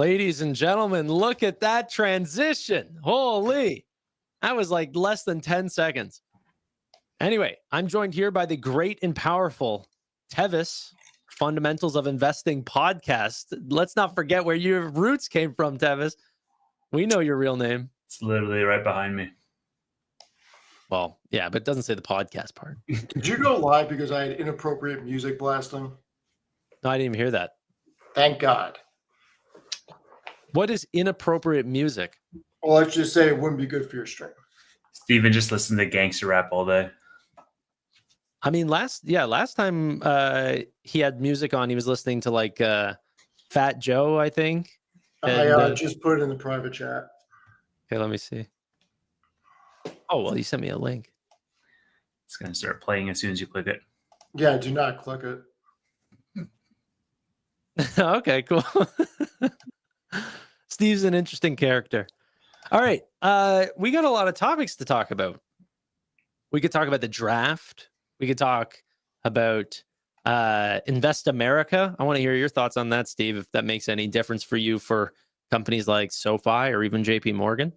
Ladies and gentlemen, look at that transition. Holy. That was like less than 10 seconds. Anyway, I'm joined here by the great and powerful Tevis, Fundamentals of Investing podcast. Let's not forget where your roots came from, Tevis. We know your real name. It's literally right behind me. Well, yeah, but it doesn't say the podcast part. Did you go live because I had inappropriate music blasting? No, I didn't even hear that. Thank God. What is inappropriate music? Well, let's just say it wouldn't be good for your stream. Steven just listened to gangster rap all day. I mean, last time he had music on, he was listening to like Fat Joe, I think. I just put it in the private chat. Okay, let me see. Oh, well, you sent me a link. It's going to start playing as soon as you click it. Yeah, do not click it. Okay, cool. Steve's an interesting character. All right. We got a lot of topics to talk about. We could talk about the draft. We could talk about Invest America. I want to hear your thoughts on that, Steve, if that makes any difference for you for companies like Sofi or even JP Morgan.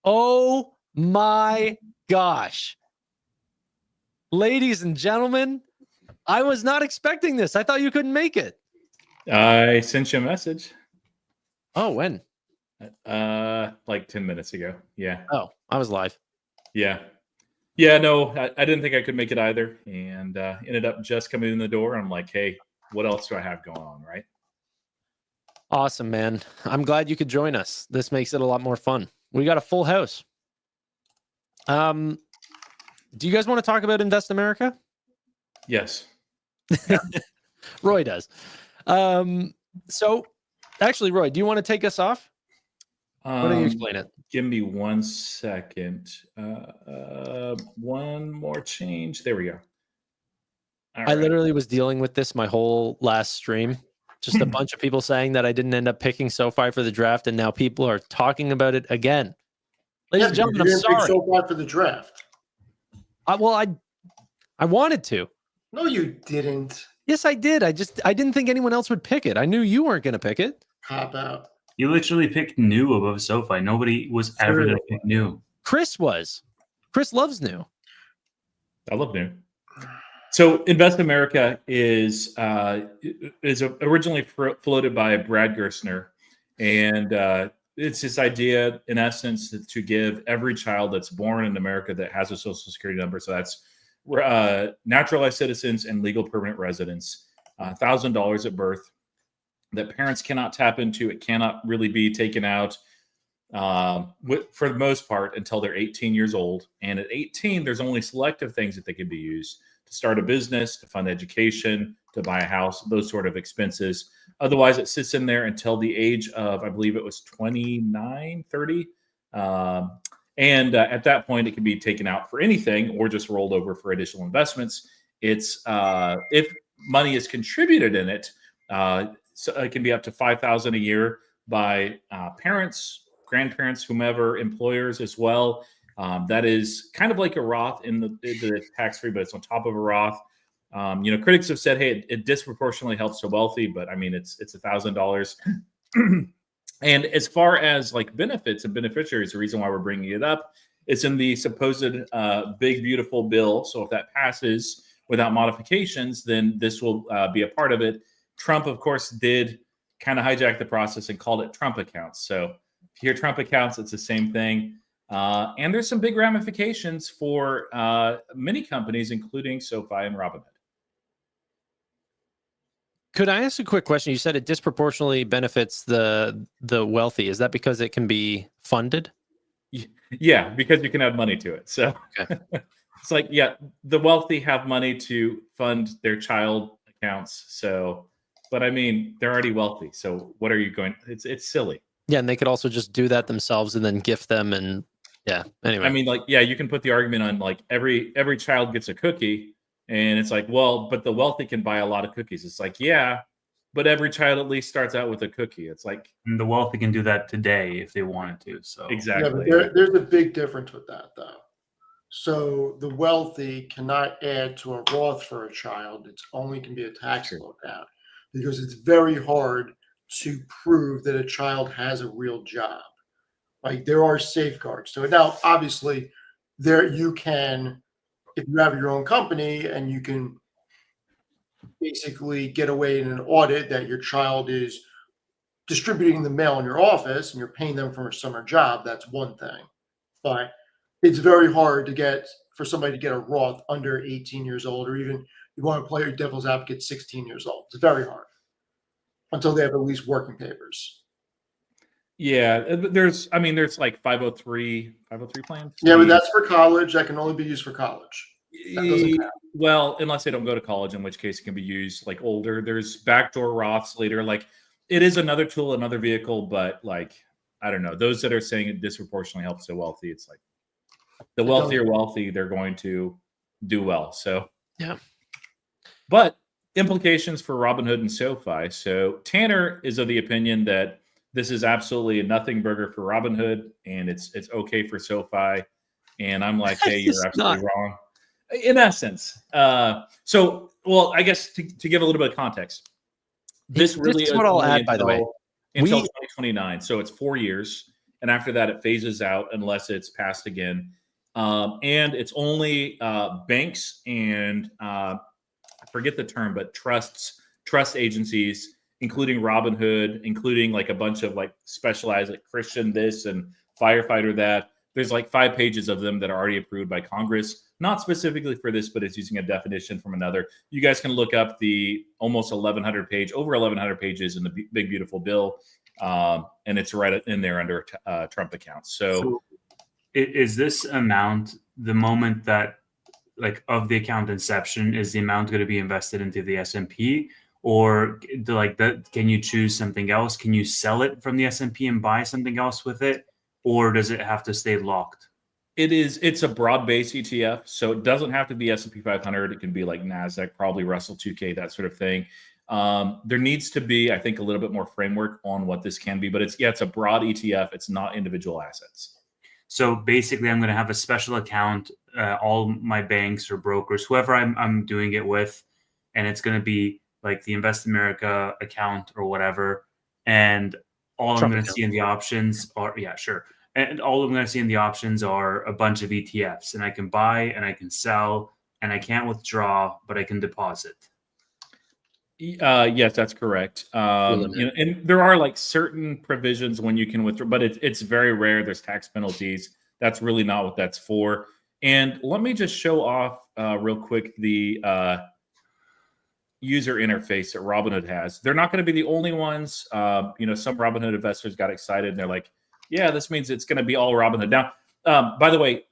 Oh my gosh. Ladies and gentlemen, I was not expecting this. I thought you couldn't make it. I sent you a message. Oh, when? Like 10 minutes ago. Yeah. Oh, I was live. Yeah. Yeah, no, I didn't think I could make it either. And ended up just coming in the door. I'm like, hey, what else do I have going on, right? Awesome, man. I'm glad you could join us. This makes it a lot more fun. We got a full house. Do you guys want to talk about Invest America? Yes. Roy does. So actually, Roy, do you want to take us off? Why don't you explain it? Give me 1 second. One more change. There we go. I literally was dealing with this my whole last stream. Just a bunch of people saying that I didn't end up picking SoFi for the draft, and now people are talking about it again. Ladies and gentlemen, I'm sorry. You didn't pick SoFi for the draft. I wanted to. No, you didn't. Yes, I did. I didn't think anyone else would pick it. I knew you weren't going to pick it. Cop out. You literally picked new above SoFi. Nobody was ever going to pick new. Chris was. Chris loves new. I love new. So Invest America is originally floated by Brad Gerstner, and it's this idea, in essence, to give every child that's born in America that has a social security number, so that's naturalized citizens and legal permanent residents, $1,000 at birth that parents cannot tap into. It cannot really be taken out for the most part until they're 18 years old. And at 18, there's only selective things that they can be used to start a business, to fund education, to buy a house, those sort of expenses. Otherwise, it sits in there until the age of, I believe it was 29, 30. And at that point, it can be taken out for anything or just rolled over for additional investments. It's if money is contributed in it, so it can be up to $5,000 a year by parents, grandparents, whomever, employers as well. That is kind of like a Roth in the tax-free, but it's on top of a Roth. Critics have said, hey, it disproportionately helps the wealthy, but I mean, it's $1,000. And as far as like benefits and beneficiaries, the reason why we're bringing it up, it's in the supposed big, beautiful bill. So if that passes without modifications, then this will be a part of it. Trump, of course, did kind of hijack the process and called it Trump accounts. So if you hear Trump accounts, it's the same thing. And there's some big ramifications for many companies, including SoFi and Robinhood. Could I ask a quick question? You said it disproportionately benefits the wealthy. Is that because it can be funded? Yeah, because you can add money to it. So okay. It's like, yeah, the wealthy have money to fund their child accounts. So, but I mean, they're already wealthy. So what are you going? It's silly. Yeah, and they could also just do that themselves and then gift them. And yeah, anyway. I mean, like, yeah, you can put the argument on like every child gets a cookie. And it's like, well, but the wealthy can buy a lot of cookies. It's like, yeah, but every child at least starts out with a cookie. It's like and the wealthy can do that today if they wanted to. So exactly. Yeah, but there's a big difference with that, though. So the wealthy cannot add to a Roth for a child. It only can be a taxable account because it's very hard to prove that a child has a real job. Like there are safeguards. So now, obviously, there you can, if you have your own company and you can basically get away in an audit that your child is distributing the mail in your office and you're paying them for a summer job, that's one thing. But it's very hard to get for somebody to get a Roth under 18 years old, or even you want to play your devil's advocate 16 years old. It's very hard until they have at least working papers. Yeah, there's like 503 plans. Yeah, but that's for college. That can only be used for college. That doesn't count. Well, unless they don't go to college, in which case it can be used like older. There's backdoor Roths later. Like it is another tool, another vehicle, but like I don't know. Those that are saying it disproportionately helps the wealthy, it's like the wealthier wealthy, they're going to do well. So Yeah. But implications for Robinhood and SoFi. So Tanner is of the opinion that this is absolutely a nothing burger for Robinhood, and it's okay for SoFi. And I'm like, hey, It's you're absolutely not. wrong. In essence, well, I guess to give a little bit of context, this really is what I'll only add, by the way. until 2029. So it's 4 years, and after that, it phases out unless it's passed again. And it's only banks and I forget the term, but trust agencies, including Robinhood, including like a bunch of like specialized like Christian this and firefighter that. There's like 5 pages of them that are already approved by Congress, not specifically for this, but it's using a definition from another. You guys can look up the almost over 1,100 pages in the big, beautiful bill. And it's right in there under Trump accounts. So is this amount the moment that like of the account inception, is the amount going to be invested into the S&P, or can you choose something else? Can you sell it from the S&P and buy something else with it? Or does it have to stay locked? It's a broad-based ETF, so it doesn't have to be S&P 500. It can be like NASDAQ, probably Russell 2K, that sort of thing. There needs to be, I think, a little bit more framework on what this can be, but it's a broad ETF. It's not individual assets. So basically, I'm going to have a special account, all my banks or brokers, whoever I'm doing it with, and it's going to be like the Invest America account or whatever, and all I'm going to see in the options are, and all I'm going to see in the options are a bunch of ETFs, and I can buy and I can sell and I can't withdraw, but I can deposit. Yes, that's correct. And there are like certain provisions when you can withdraw, but it's very rare. There's tax penalties. That's really not what that's for. And let me just show off real quick the user interface that Robinhood has. They're not going to be the only ones. Some Robinhood investors got excited and they're like, yeah, this means it's going to be all Robinhood. Now, by the way,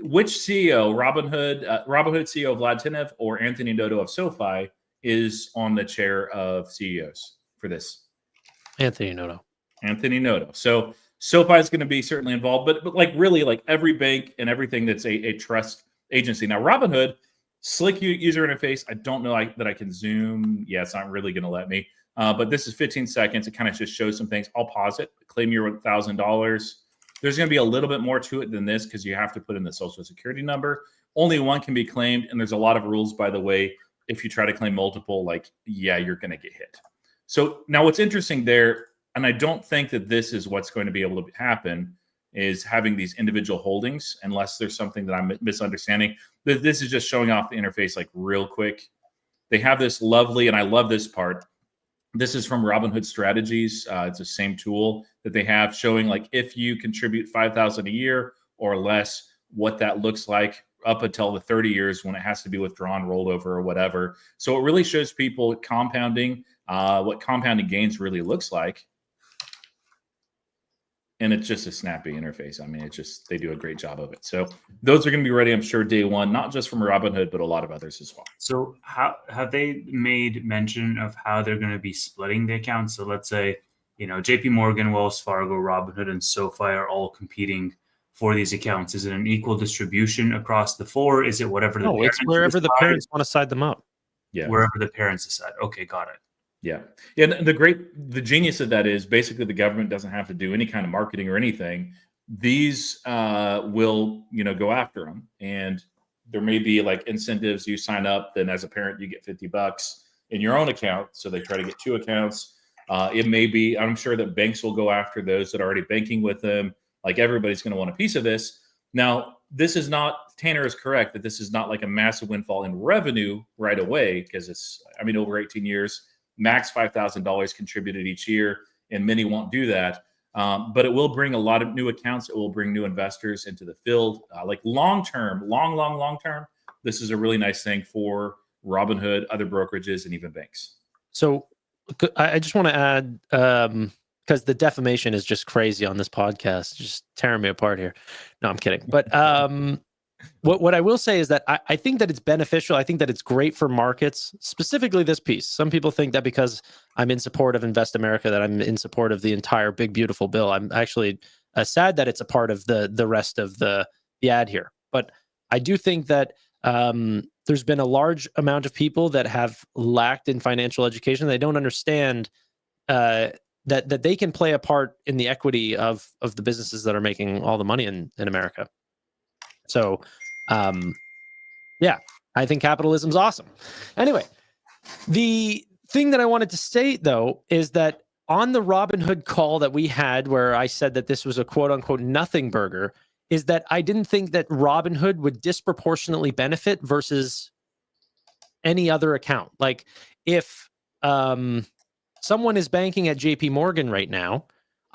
which CEO, Robinhood CEO Vlad Tenev or Anthony Noto of SoFi is on the chair of CEOs for this? Anthony Noto. So SoFi is going to be certainly involved, but like really like every bank and everything that's a trust agency. Now, Robinhood, slick user interface. I don't know that I can zoom. Yeah, it's not really going to let me. But this is 15 seconds. It kind of just shows some things. I'll pause it. Claim your $1,000. There's going to be a little bit more to it than this because you have to put in the social security number. Only one can be claimed. And there's a lot of rules, by the way. If you try to claim multiple, you're going to get hit. So now what's interesting there, and I don't think that this is what's going to be able to happen, is having these individual holdings, unless there's something that I'm misunderstanding. This is just showing off the interface real quick. They have this lovely, and I love this part. This is from Robinhood Strategies. It's the same tool that they have showing if you contribute $5,000 a year or less, what that looks like up until the 30 years when it has to be withdrawn, rolled over, or whatever. So it really shows people compounding, what compounding gains really looks like. And it's just a snappy interface. I mean, they do a great job of it. So those are going to be ready, I'm sure, day one, not just from Robinhood, but a lot of others as well. So how have they made mention of how they're going to be splitting the accounts? So let's say, JP Morgan, Wells Fargo, Robinhood, and SoFi are all competing for these accounts. Is it an equal distribution across the four? Is it whatever the parents it's wherever the parents want to side them up. Yeah. Wherever the parents decide. Okay, got it. Yeah. And the genius of that is basically the government doesn't have to do any kind of marketing or anything. These will, go after them. And there may be incentives. You sign up, then as a parent, you get $50. in your own account. So they try to get 2 accounts. It may be, I'm sure that banks will go after those that are already banking with them. Like everybody's going to want a piece of this. Now, this is not, Tanner is correct that this is not like a massive windfall in revenue right away, because it's, I mean, over 18 years, max $5,000 contributed each year, and many won't do that. But it will bring a lot of new accounts. It will bring new investors into the field. Like long-term, long-term, this is a really nice thing for Robinhood, other brokerages, and even banks. So I just want to add, because the defamation is just crazy on this podcast, just tearing me apart here. No, I'm kidding. But what I will say is that I think that it's beneficial. I think that it's great for markets, specifically this piece. Some people think that because I'm in support of Invest America, that I'm in support of the entire big, beautiful bill. I'm actually sad that it's a part of the rest of the ad here. But I do think that there's been a large amount of people that have lacked in financial education. They don't understand that they can play a part in the equity of the businesses that are making all the money in America. So, yeah, I think capitalism's awesome. Anyway, the thing that I wanted to state, though, is that on the Robinhood call that we had, where I said that this was a quote unquote nothing burger, is that I didn't think that Robinhood would disproportionately benefit versus any other account. Like if someone is banking at JP Morgan right now,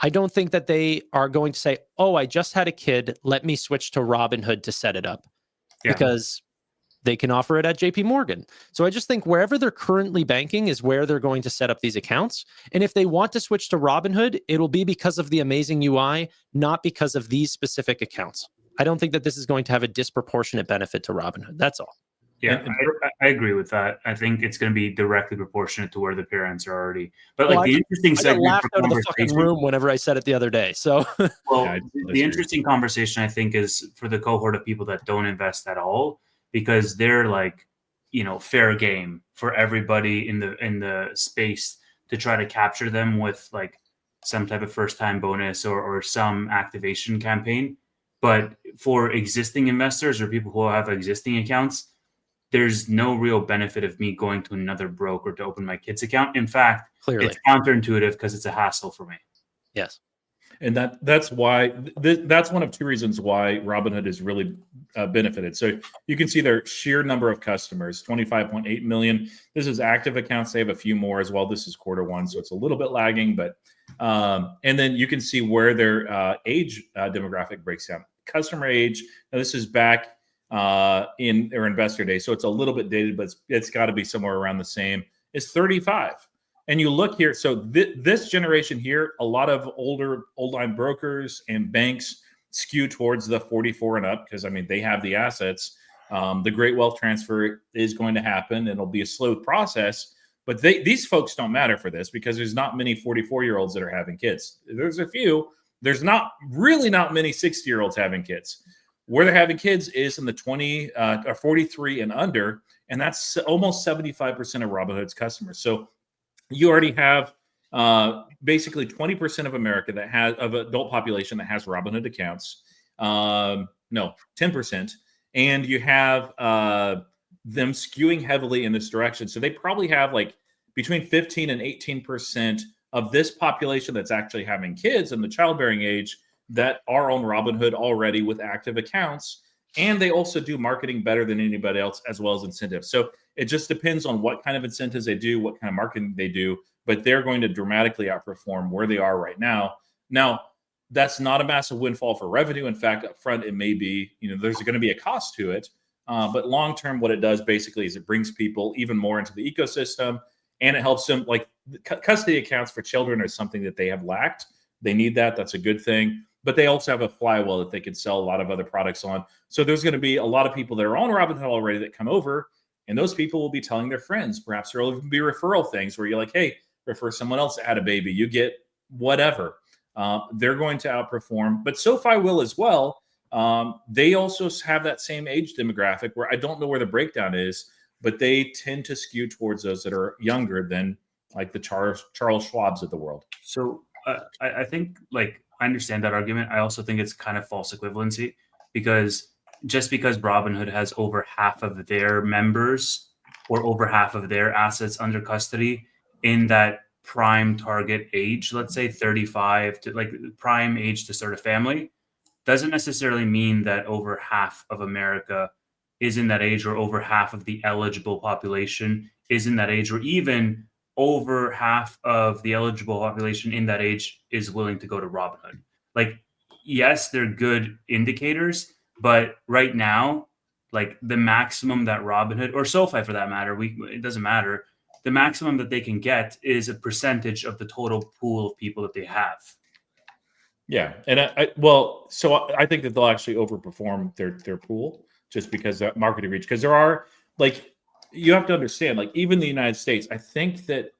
I don't think that they are going to say, oh, I just had a kid, let me switch to Robinhood to set it up. Yeah. Because they can offer it at JP Morgan. So I just think wherever they're currently banking is where they're going to set up these accounts. And if they want to switch to Robinhood, it'll be because of the amazing UI, not because of these specific accounts. I don't think that this is going to have a disproportionate benefit to Robinhood. That's all. Yeah, I agree with that. I think it's going to be directly proportionate to where the parents are already. But like the interesting segment, I laughed out of the fucking room whenever I said it the other day. So, well, yeah, the interesting conversation I think is for the cohort of people that don't invest at all, because they're like, you know, fair game for everybody in the space to try to capture them with like some type of first time bonus or some activation campaign. But for existing investors or people who have existing accounts, there's no real benefit of me going to another broker to open my kid's account. In fact, clearly, it's counterintuitive because it's a hassle for me. Yes. And that's why that's one of 2 reasons why Robinhood has really benefited. So you can see their sheer number of customers, 25.8 million. This is active accounts. They have a few more as well. This is Q1, so it's a little bit lagging. But and then you can see where their age demographic breaks down. Customer age. Now this is back in their investor day, so it's a little bit dated, but it's got to be somewhere around the same. It's 35. And you look here, so this generation here, a lot of old-line brokers and banks skew towards the 44 and up because, I mean, they have the assets. The great wealth transfer is going to happen, and it'll be a slow process. But these folks don't matter for this because there's not many 44-year-olds that are having kids. There's a few. There's not many 60-year-olds having kids. Where they're having kids is in the 20 or 43 and under, and that's almost 75% of Robinhood's customers. So you already have basically 20% of America of adult population that has Robinhood accounts. No, 10%. And you have them skewing heavily in this direction. So they probably have like between 15 and 18% of this population that's actually having kids in the childbearing age that are on Robinhood already with active accounts. And they also do marketing better than anybody else, as well as incentives. So it just depends on what kind of incentives they do, what kind of marketing they do, but they're going to dramatically outperform where they are right now. Now, that's not a massive windfall for revenue. In fact, up front, it may be, there's going to be a cost to it. But long-term, what it does basically is it brings people even more into the ecosystem, and it helps them, like custody accounts for children are something that they have lacked. They need that. That's a good thing. But they also have a flywheel that they can sell a lot of other products on. So there's going to be a lot of people that are on Robinhood already that come over, and those people will be telling their friends. Perhaps there will even be referral things where you're like, hey, refer someone else that had a baby. You get whatever. They're going to outperform. But Sofi will as well. They also have that same age demographic where I don't know where the breakdown is, but they tend to skew towards those that are younger than like the Charles Schwabs of the world. So I think I understand that argument. I also think it's kind of false equivalency because just because Robinhood has over half of their members or over half of their assets under custody in that prime target age, let's say 35 to like prime age to start a family, doesn't necessarily mean that over half of America is in that age, or over half of the eligible population is in that age, or even over half of the eligible population in that age is willing to go to Robinhood. Like, yes, they're good indicators, but right now, like the maximum that Robinhood or SoFi for that matter, it doesn't matter. The maximum that they can get is a percentage of the total pool of people that they have. Yeah, and I think that they'll actually overperform their pool just because that marketing reach. Because there are, like, you have to understand, like, even the United States, I think that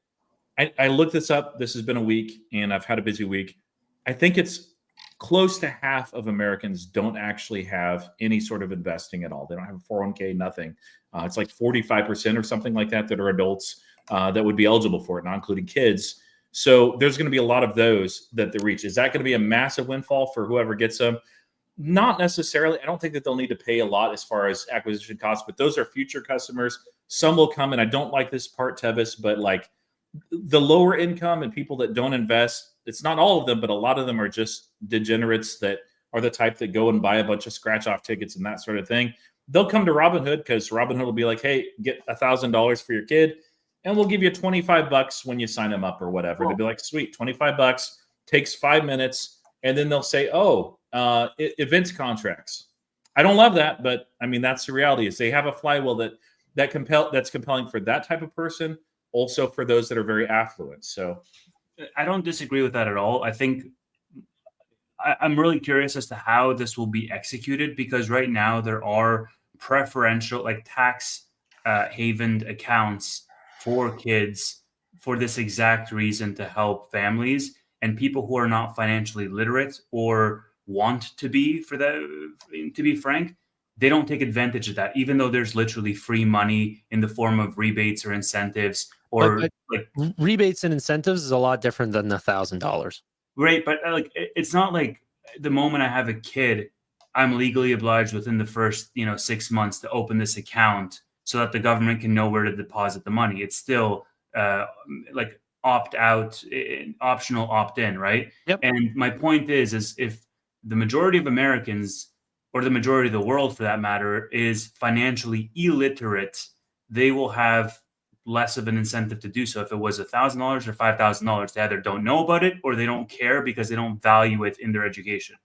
I looked this up. This has been a week, and I've had a busy week. I think it's close to half of Americans don't actually have any sort of investing at all. They don't have a 401k, nothing. It's like 45% or something like that are adults that would be eligible for it, not including kids. So there's going to be a lot of those that they reach. Is that going to be a massive windfall for whoever gets them? Not necessarily. I don't think that they'll need to pay a lot as far as acquisition costs, but those are future customers. Some will come, and I don't like this part, Tevis, but like the lower income and people that don't invest, it's not all of them, but a lot of them are just degenerates that are the type that go and buy a bunch of scratch off tickets and that sort of thing. They'll come to Robinhood because Robinhood will be like, hey, get $1,000 for your kid, and we'll give you $25 when you sign them up or whatever. They'll be like, sweet, $25, takes 5 minutes. And then they'll say, events contracts. I don't love that, but I mean, that's the reality is they have a flywheel that's compelling for that type of person. Also for those that are very affluent. So I don't disagree with that at all. I think I'm really curious as to how this will be executed, because right now there are preferential, like tax havened accounts for kids for this exact reason, to help families and people who are not financially literate or want to be, to be frank, they don't take advantage of that, even though there's literally free money in the form of rebates or incentives or like rebates and incentives is a lot different than $1,000. Right. But like, it's not like the moment I have a kid, I'm legally obliged within the first, 6 months to open this account so that the government can know where to deposit the money. It's still like opt out, optional opt in. Right. Yep. And my point is if the majority of Americans, or the majority of the world for that matter, is financially illiterate, they will have less of an incentive to do so. If it was $1,000 or $5,000, they either don't know about it or they don't care because they don't value it in their education.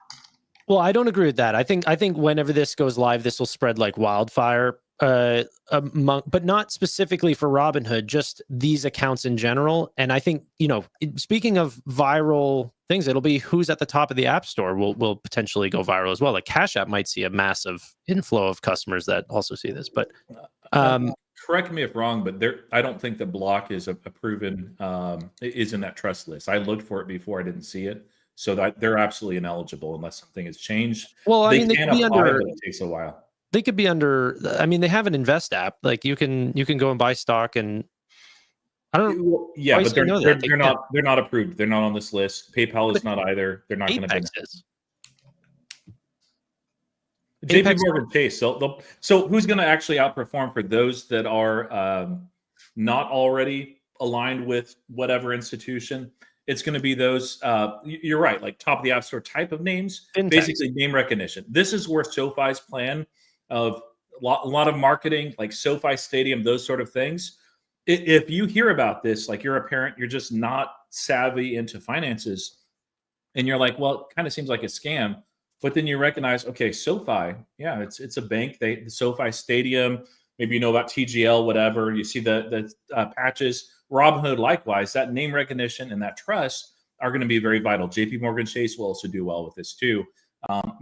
Well, I don't agree with that. I think whenever this goes live, this will spread like wildfire, but not specifically for Robinhood, just these accounts in general. And I think, speaking of viral things, it'll be who's at the top of the App Store will potentially go viral as well. Like Cash App might see a massive inflow of customers that also see this. But correct me if wrong, but I don't think that Block is a proven is in that trust list. I looked for it before, I didn't see it, so that they're absolutely ineligible unless something has changed. Well, they can apply, but it takes a while. They could be under. I mean, they have an invest app. Like you can go and buy stock, and I don't. Yeah, but they're not approved. They're not on this list. PayPal is not either. They're not going to be. JP Morgan Chase. So who's going to actually outperform for those that are not already aligned with whatever institution? It's going to be those. You're right, like top of the App Store type of names, Fintech. Basically name recognition. This is where SoFi's plan of a lot of marketing, like SoFi Stadium, those sort of things. If you hear about this, like you're a parent, you're just not savvy into finances, and you're like, well, it kind of seems like a scam. But then you recognize, okay, SoFi, yeah, it's a bank. The SoFi Stadium, maybe you know about TGL, whatever. You see the patches. Robinhood, likewise, that name recognition and that trust are going to be very vital. JP Morgan Chase will also do well with this too,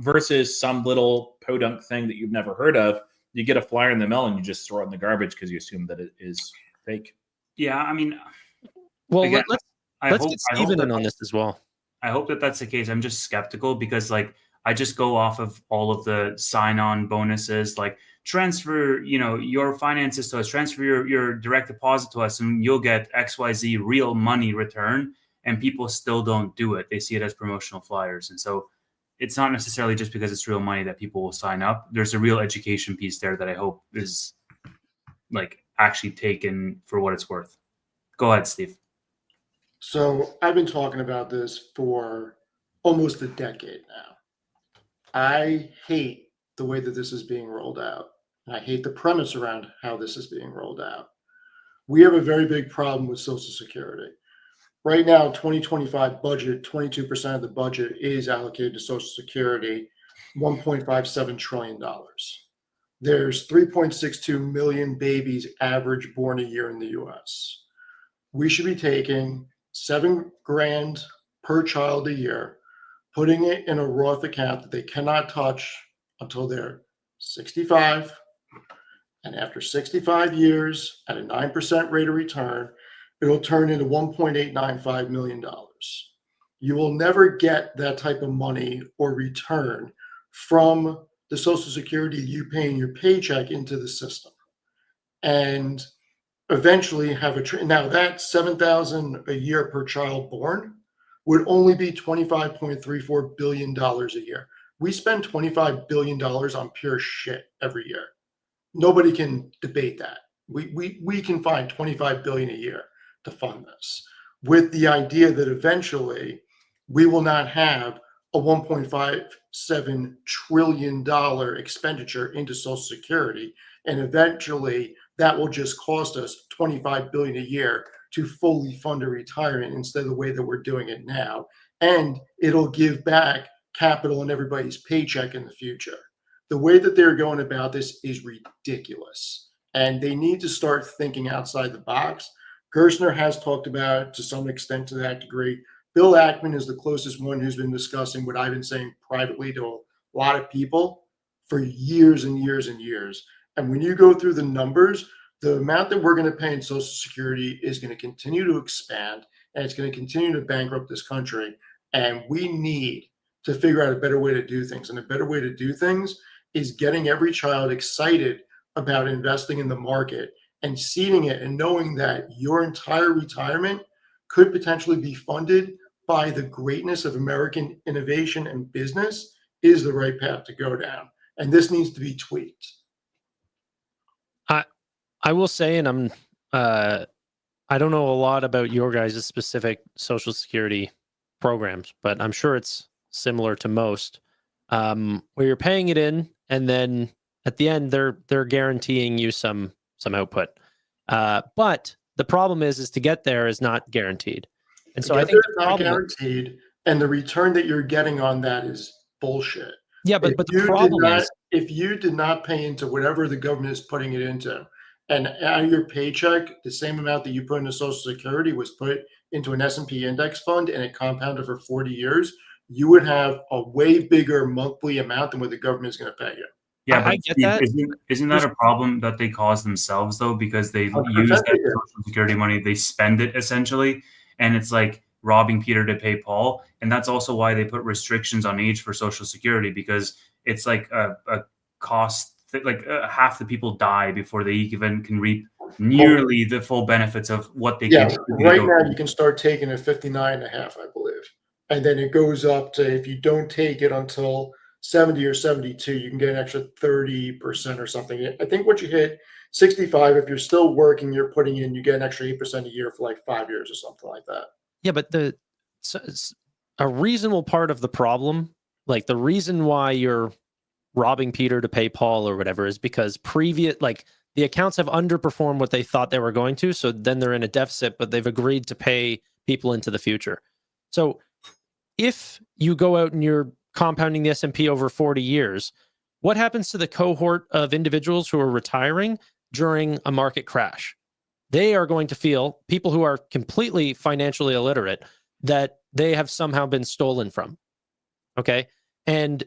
versus some little podunk thing that you've never heard of. You get a flyer in the mail and you just throw it in the garbage because you assume that it is fake. Yeah, I mean, well, again, let's get Steven in on this as well. I hope that that's the case. I'm just skeptical because, like, I just go off of all of the sign-on bonuses, like transfer, your finances to us, transfer your direct deposit to us, and you'll get XYZ real money return. And people still don't do it. They see it as promotional flyers. And so it's not necessarily just because it's real money that people will sign up. There's a real education piece there that I hope is like actually taken for what it's worth. Go ahead, Steve. So I've been talking about this for almost a decade now. I hate the way that this is being rolled out. And I hate the premise around how this is being rolled out. We have a very big problem with Social Security. Right now, 2025 budget, 22% of the budget is allocated to Social Security, $1.57 trillion. There's 3.62 million babies average born a year in the US. We should be taking $7,000 per child a year, putting it in a Roth account that they cannot touch until they're 65. And after 65 years at a 9% rate of return, it'll turn into $1.895 million. You will never get that type of money or return from the Social Security you pay in your paycheck into the system. And eventually have now that $7,000 a year per child born would only be $25.34 billion a year. We spend $25 billion on pure shit every year. Nobody can debate that. We can find $25 billion a year to fund this, with the idea that eventually we will not have a $1.57 trillion expenditure into Social Security, and eventually that will just cost us $25 billion a year to fully fund a retirement instead of the way that we're doing it now, and it'll give back capital in everybody's paycheck in the future. The way that they're going about this is ridiculous, and they need to start thinking outside the box. Gerstner has talked about it to some extent to that degree. Bill Ackman is the closest one who's been discussing what I've been saying privately to a lot of people for years and years and years. And when you go through the numbers, the amount that we're going to pay in Social Security is going to continue to expand, and it's going to continue to bankrupt this country. And we need to figure out a better way to do things. And a better way to do things is getting every child excited about investing in the market and seeding it and knowing that your entire retirement could potentially be funded by the greatness of American innovation and business is the right path to go down. And this needs to be tweaked. I will say, and I don't know a lot about your guys' specific Social Security programs, but I'm sure it's similar to most, where you're paying it in, and then at the end they're guaranteeing you some output. But the problem is to get there is not guaranteed, and so I think it's not guaranteed, and the return that you're getting on that is bullshit. Yeah, but the problem is if you did not pay into whatever the government is putting it into, and out of your paycheck, the same amount that you put into Social Security was put into an S&P index fund, and it compounded for 40 years, you would have a way bigger monthly amount than what the government is going to pay you. Yeah, but I get that. Isn't that a problem that they cause themselves, though? Because they use that Social Security money, they spend it essentially, and it's like robbing Peter to pay Paul. And that's also why they put restrictions on age for Social Security, because it's like a cost. Like half the people die before they even can reap nearly the full benefits of what they can. Right now, you can start taking at 59.5, I believe. And then it goes up to, if you don't take it until 70 or 72, you can get an extra 30% or something. I think once you hit 65, if you're still working, you're putting in, you get an extra 8% a year for like 5 years or something like that. Yeah, but a reasonable part of the problem, like the reason why you're robbing Peter to pay Paul or whatever, is because the accounts have underperformed what they thought they were going to. So then they're in a deficit, but they've agreed to pay people into the future. So if you go out and you're compounding the S&P over 40 years, what happens to the cohort of individuals who are retiring during a market crash? They are going to feel, people who are completely financially illiterate, that they have somehow been stolen from. Okay. And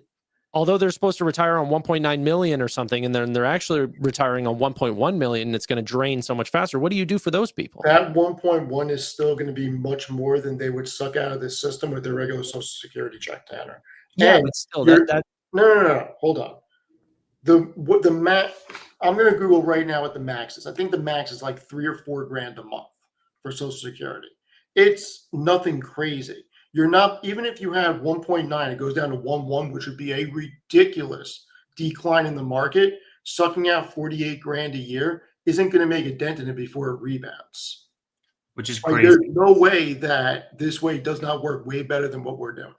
although they're supposed to retire on 1.9 million or something, and then they're actually retiring on 1.1 million, and it's going to drain so much faster. What do you do for those people? That 1.1 is still going to be much more than they would suck out of this system with their regular Social Security check, Tanner. Yeah, but still, no. Hold on. The max. I'm going to Google right now what the max is. I think the max is like $3 or $4 grand a month for Social Security. It's nothing crazy. You're not, even if you have 1.9, it goes down to 1.1, which would be a ridiculous decline in the market. Sucking out 48 grand a year isn't going to make a dent in it before it rebounds. which is Like, crazy. there's no way that this way does not work way better than what we're doing.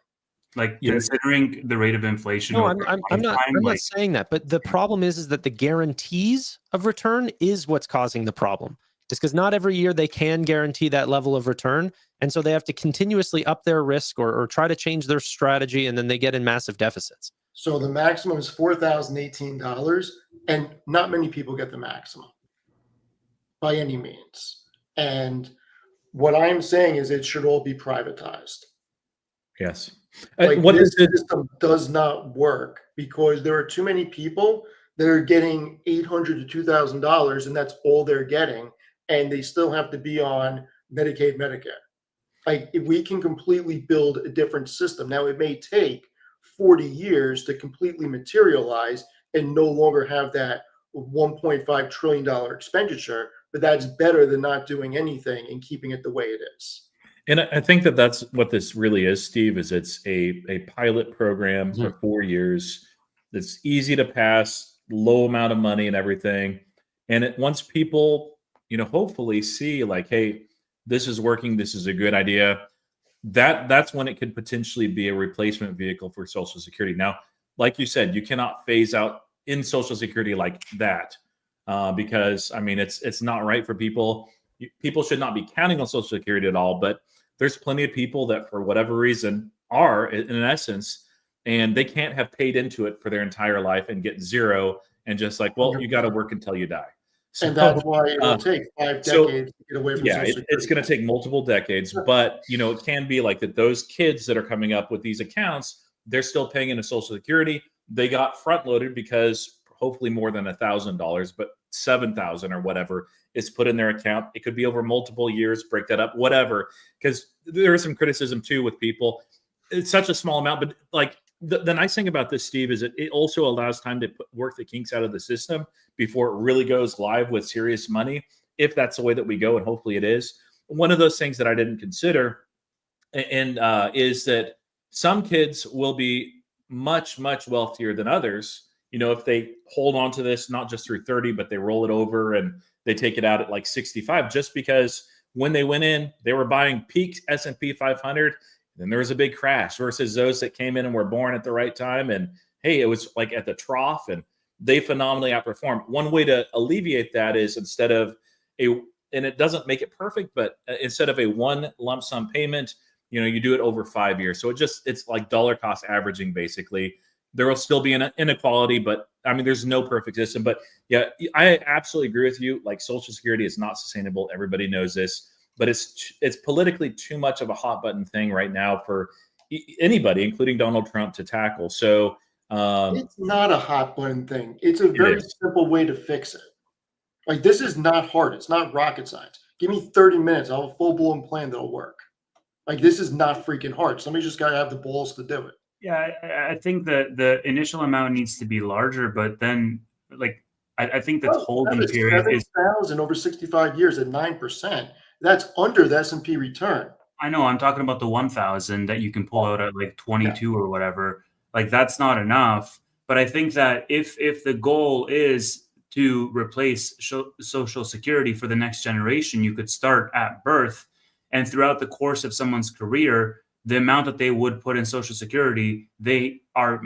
Like Yeah. considering the rate of inflation. No, over I'm not lifetime, like, saying that. But the problem is that the guarantees of return is what's causing the problem. It's because not every year they can guarantee that level of return. And so they have to continuously up their risk or try to change their strategy, and then they get in massive deficits. So the maximum is $4,018, and not many people get the maximum by any means. And what I'm saying is it should all be privatized. Yes. Like, What this is it? system does not work because there are too many people that are getting $800 to $2,000, and that's all they're getting, and they still have to be on Medicaid, Medicare. Like, if we can completely build a different system. Now, it may take 40 years to completely materialize and no longer have that $1.5 trillion expenditure, but that's better than not doing anything and keeping it the way it is. And I think that that's what this really is, Steve, is it's a pilot program for 4 years. That's easy to pass, low amount of money and everything. And once people, hopefully see like, hey, this is working, this is a good idea, that's when it could potentially be a replacement vehicle for Social Security. Now, like you said, you cannot phase out in Social Security like that because, I mean, it's not right for people. People should not be counting on Social Security at all, but there's plenty of people that for whatever reason are in essence, and they can't have paid into it for their entire life and get zero and just like, well, you got to work until you die. So, And that's why it'll take 5 decades to get away from Social Security. it's going to take multiple decades, but it can be like that. Those kids that are coming up with these accounts, they're still paying into Social Security. They got front loaded because hopefully more than $1,000, but $7,000 or whatever is put in their account. It could be over multiple years. Break that up, whatever. Because there is some criticism too with people. It's such a small amount, but like the nice thing about this, Steve, is it also allows time to work the kinks out of the system before it really goes live with serious money, if that's the way that we go, and hopefully it is. One of those things that I didn't consider and is that some kids will be much, much wealthier than others. If they hold on to this, not just through 30, but they roll it over and they take it out at like 65, just because when they went in, they were buying peak S&P 500. Then there was a big crash versus those that came in and were born at the right time. And hey, it was like at the trough and they phenomenally outperformed. One way to alleviate that is instead of and it doesn't make it perfect, but instead of a one lump sum payment, you do it over 5 years. So it's like dollar cost averaging basically. There will still be an inequality, but I mean, there's no perfect system. But yeah, I absolutely agree with you. Like Social Security is not sustainable. Everybody knows this, but it's politically too much of a hot button thing right now for anybody, including Donald Trump, to tackle. So it's not a hot button thing. It's a very simple way to fix it. Like, this is not hard. It's not rocket science. Give me 30 minutes. I'll have a full blown plan that'll work. Like, this is not freaking hard. Somebody just got to have the balls to do it. Yeah, I think that the initial amount needs to be larger, but then like I think the holding period is 7,000 over 65 years at 9%. That's under the S&P return. I know I'm talking about the 1,000 that you can pull out at like 22 or whatever. Like, that's not enough. But I think that if the goal is to replace Social Security for the next generation, you could start at birth, and throughout the course of someone's career, the amount that they would put in Social Security, they are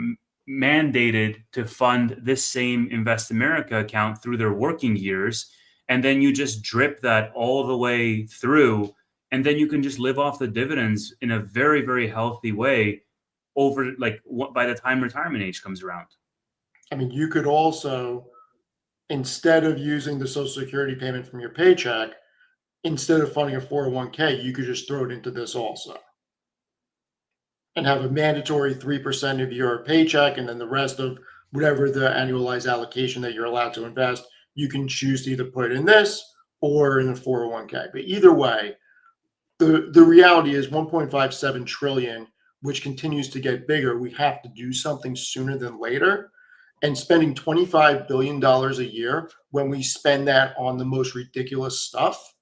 mandated to fund this same Invest America account through their working years. And then you just drip that all the way through. And then you can just live off the dividends in a very, very healthy way over by the time retirement age comes around. I mean, you could also, instead of using the Social Security payment from your paycheck, instead of funding a 401k, you could just throw it into this also. And have a mandatory 3% of your paycheck, and then the rest of whatever the annualized allocation that you're allowed to invest, you can choose to either put it in this or in a 401k. But either way, the reality is 1.57 trillion, which continues to get bigger. We have to do something sooner than later. And spending $25 billion a year when we spend that on the most ridiculous stuff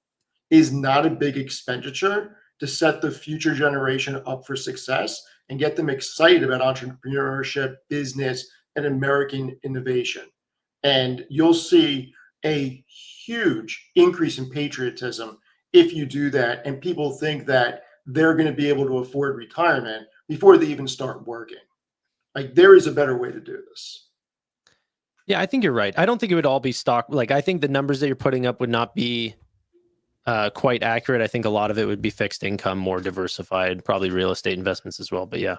is not a big expenditure to set the future generation up for success and get them excited about entrepreneurship, business, and American innovation. And you'll see a huge increase in patriotism if you do that, and people think that they're going to be able to afford retirement before they even start working. Like, there is a better way to do this. Yeah, I think you're right. I don't think it would all be stock. Like, I think the numbers that you're putting up would not be quite accurate. I think a lot of it would be fixed income, more diversified, probably real estate investments as well. But yeah,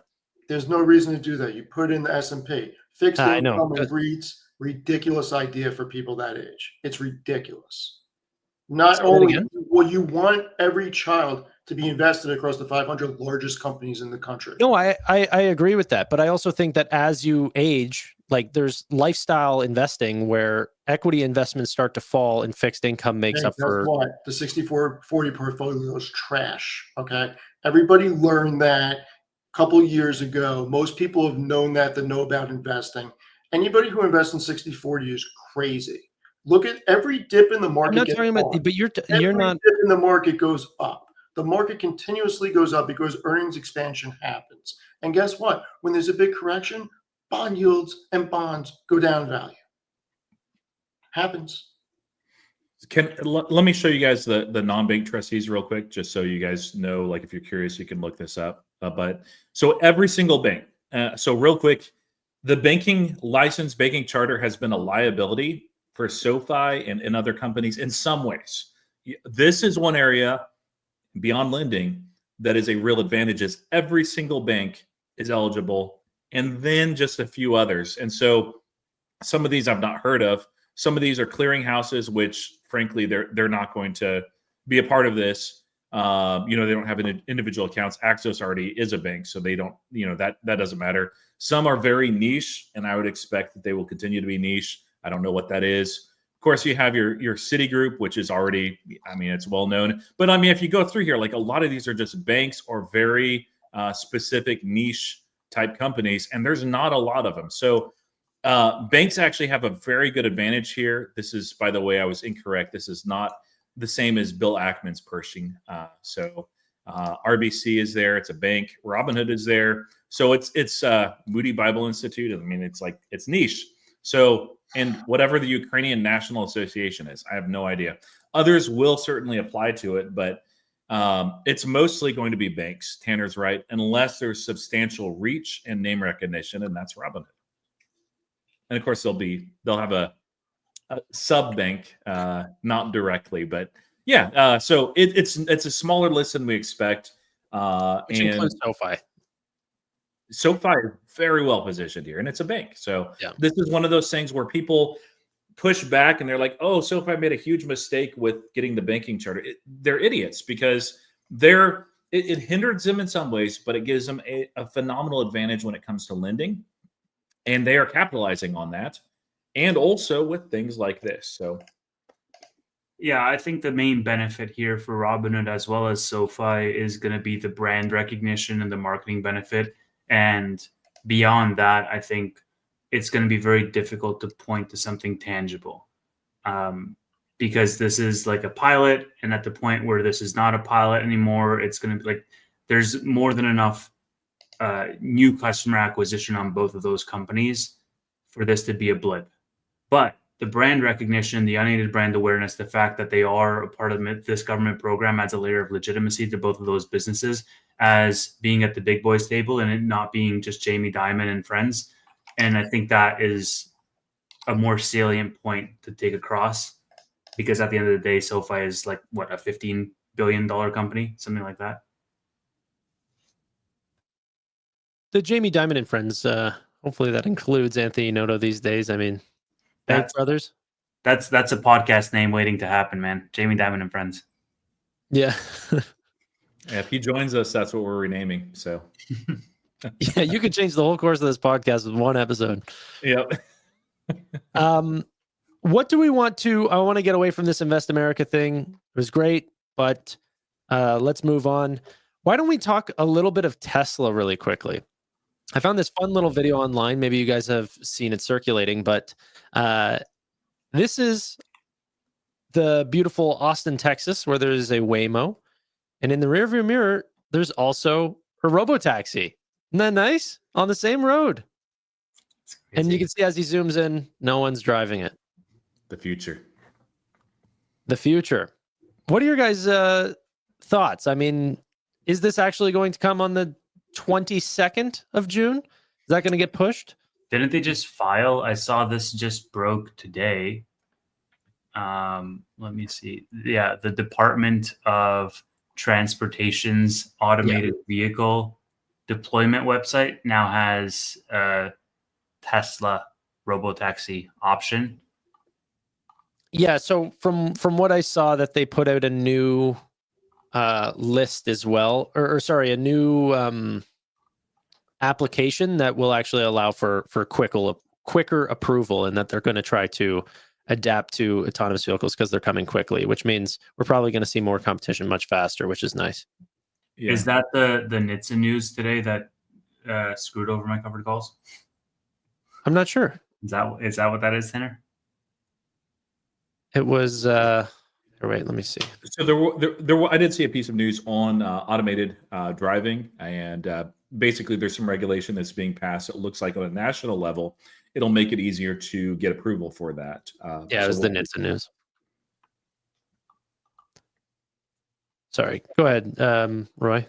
There's no reason to do that. You put in the S&P. Fixed I know. income and REITs, ridiculous idea for people that age. It's ridiculous. Not Say that only again? will you want every child to be invested across the 500 largest companies in the country. No, I agree with that. But I also think that as you age, like there's lifestyle investing where equity investments start to fall and fixed income makes Hey, up guess for. what? The 64-40 portfolio is trash. Okay. Everybody learned that a couple years ago. Most people have known that know about investing. Anybody who invests in 60-40 is crazy. Look at every dip in the market. I'm not gets talking about, bought. but you're Every not. dip in the market goes up. The market continuously goes up because earnings expansion happens. And guess what? When there's a big correction, bond yields and bonds go down value. Happens. Let me show you guys the non-bank trustees real quick, just so you guys know, like if you're curious, you can look this up. But so every single bank, so real quick, the banking license, banking charter has been a liability for SoFi and other companies in some ways. This is one area beyond lending that is a real advantage, is every single bank is eligible, and then just a few others. And so some of these I've not heard of. Some of these are clearinghouses, which frankly, they're not going to be a part of this. They don't have individual accounts. Axos already is a bank, so they don't, that doesn't matter. Some are very niche, and I would expect that they will continue to be niche. I don't know what that is. Of course, you have your Citigroup, which is already, it's well known. But if you go through here, like a lot of these are just banks or very specific niche type companies, and there's not a lot of them. So banks actually have a very good advantage here. This is, by the way, I was incorrect. This is not the same as Bill Ackman's Pershing. RBC is there. It's a bank. Robinhood is there. So it's Moody Bible Institute. It's niche. So, and whatever the Ukrainian National Association is, I have no idea. Others will certainly apply to it, but it's mostly going to be banks. Tanner's right, unless there's substantial reach and name recognition, and that's Robinhood. And of course, they'll have a sub bank, not directly, but yeah. So it's a smaller list than we expect, Which includes SoFi. SoFi is very well positioned here, and it's a bank. So yeah. This is one of those things where people push back and they're like, "Oh, SoFi made a huge mistake with getting the banking charter." They're idiots because it hinders them in some ways, but it gives them a phenomenal advantage when it comes to lending. And they are capitalizing on that, and also with things like this. So, yeah, I think the main benefit here for Robinhood as well as SoFi is going to be the brand recognition and the marketing benefit. And beyond that, I think it's going to be very difficult to point to something tangible because this is like a pilot. And at the point where this is not a pilot anymore, it's going to be like there's more than enough new customer acquisition on both of those companies for this to be a blip. But the brand recognition, the unaided brand awareness, the fact that they are a part of this government program adds a layer of legitimacy to both of those businesses as being at the big boys table and it not being just Jamie Dimon and friends. And I think that is a more salient point to take across because at the end of the day, SoFi is like, what, a $15 billion company, something like that. The Jamie Dimon and friends, hopefully that includes Anthony Noto these days. Bank Brothers. That's a podcast name waiting to happen, man. Jamie Dimon and friends. Yeah. If he joins us, that's what we're renaming. So yeah, you could change the whole course of this podcast with one episode. Yep. What do we want to? I want to get away from this Invest America thing. It was great, but let's move on. Why don't we talk a little bit of Tesla really quickly? I found this fun little video online. Maybe you guys have seen it circulating, but this is the beautiful Austin, Texas, where there's a Waymo. And in the rearview mirror, there's also a robotaxi. Isn't that nice? On the same road. And you can see as he zooms in, no one's driving it. The future. the future. What are your guys' thoughts? I mean, is this actually going to come on the 22nd of June? Is that going to get pushed? Didn't they just file? I saw this just broke today. Let me see. Yeah, the Department of Transportation's automated vehicle deployment website now has a Tesla robotaxi option. Yeah, so from what I saw, that they put out a new list as well, or sorry, a new application that will actually allow for quicker approval, and that they're going to try to adapt to autonomous vehicles because they're coming quickly, which means we're probably going to see more competition much faster, which is nice. Yeah. Is that the NHTSA news today that screwed over my covered calls? I'm not sure. Is that what that is, Tanner? It was. Wait, let me see. So there were, I did see a piece of news on automated driving, and basically there's some regulation that's being passed. It looks like on a national level, it'll make it easier to get approval for that. Yeah, it was the NHTSA news. Sorry, go ahead, Roy.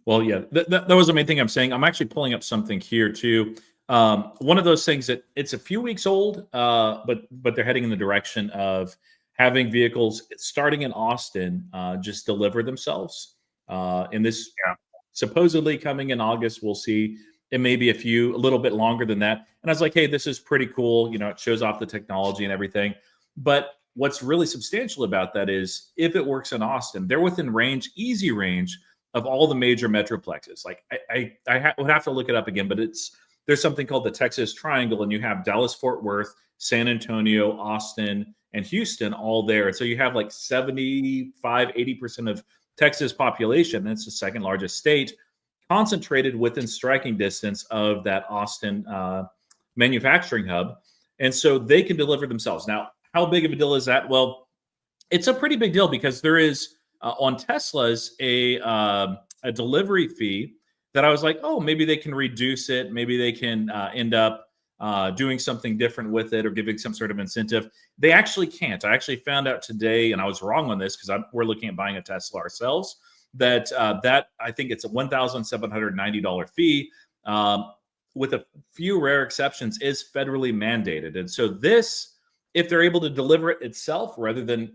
Well, yeah, that was the main thing I'm saying. I'm actually pulling up something here too. One of those things that it's a few weeks old, but they're heading in the direction of having vehicles starting in Austin just deliver themselves. And this supposedly coming in August, we'll see. It may be a little bit longer than that. And I was like, hey, this is pretty cool. You know, it shows off the technology and everything. But what's really substantial about that is if it works in Austin, they're within range, easy range of all the major metroplexes. Like I would have to look it up again, but there's something called the Texas Triangle, and you have Dallas, Fort Worth, San Antonio, Austin, and Houston all there. And so you have like 75-80% of Texas population. That's the second largest state, concentrated within striking distance of that Austin manufacturing hub. And so they can deliver themselves. Now, how big of a deal is that? Well, it's a pretty big deal because there is on Teslas a delivery fee that I was like, oh, maybe they can reduce it. Maybe they can end up doing something different with it or giving some sort of incentive. They actually can't. I actually found out today, and I was wrong on this because we're looking at buying a Tesla ourselves, that I think it's a $1,790 fee with a few rare exceptions is federally mandated. And so this, if they're able to deliver it itself rather than,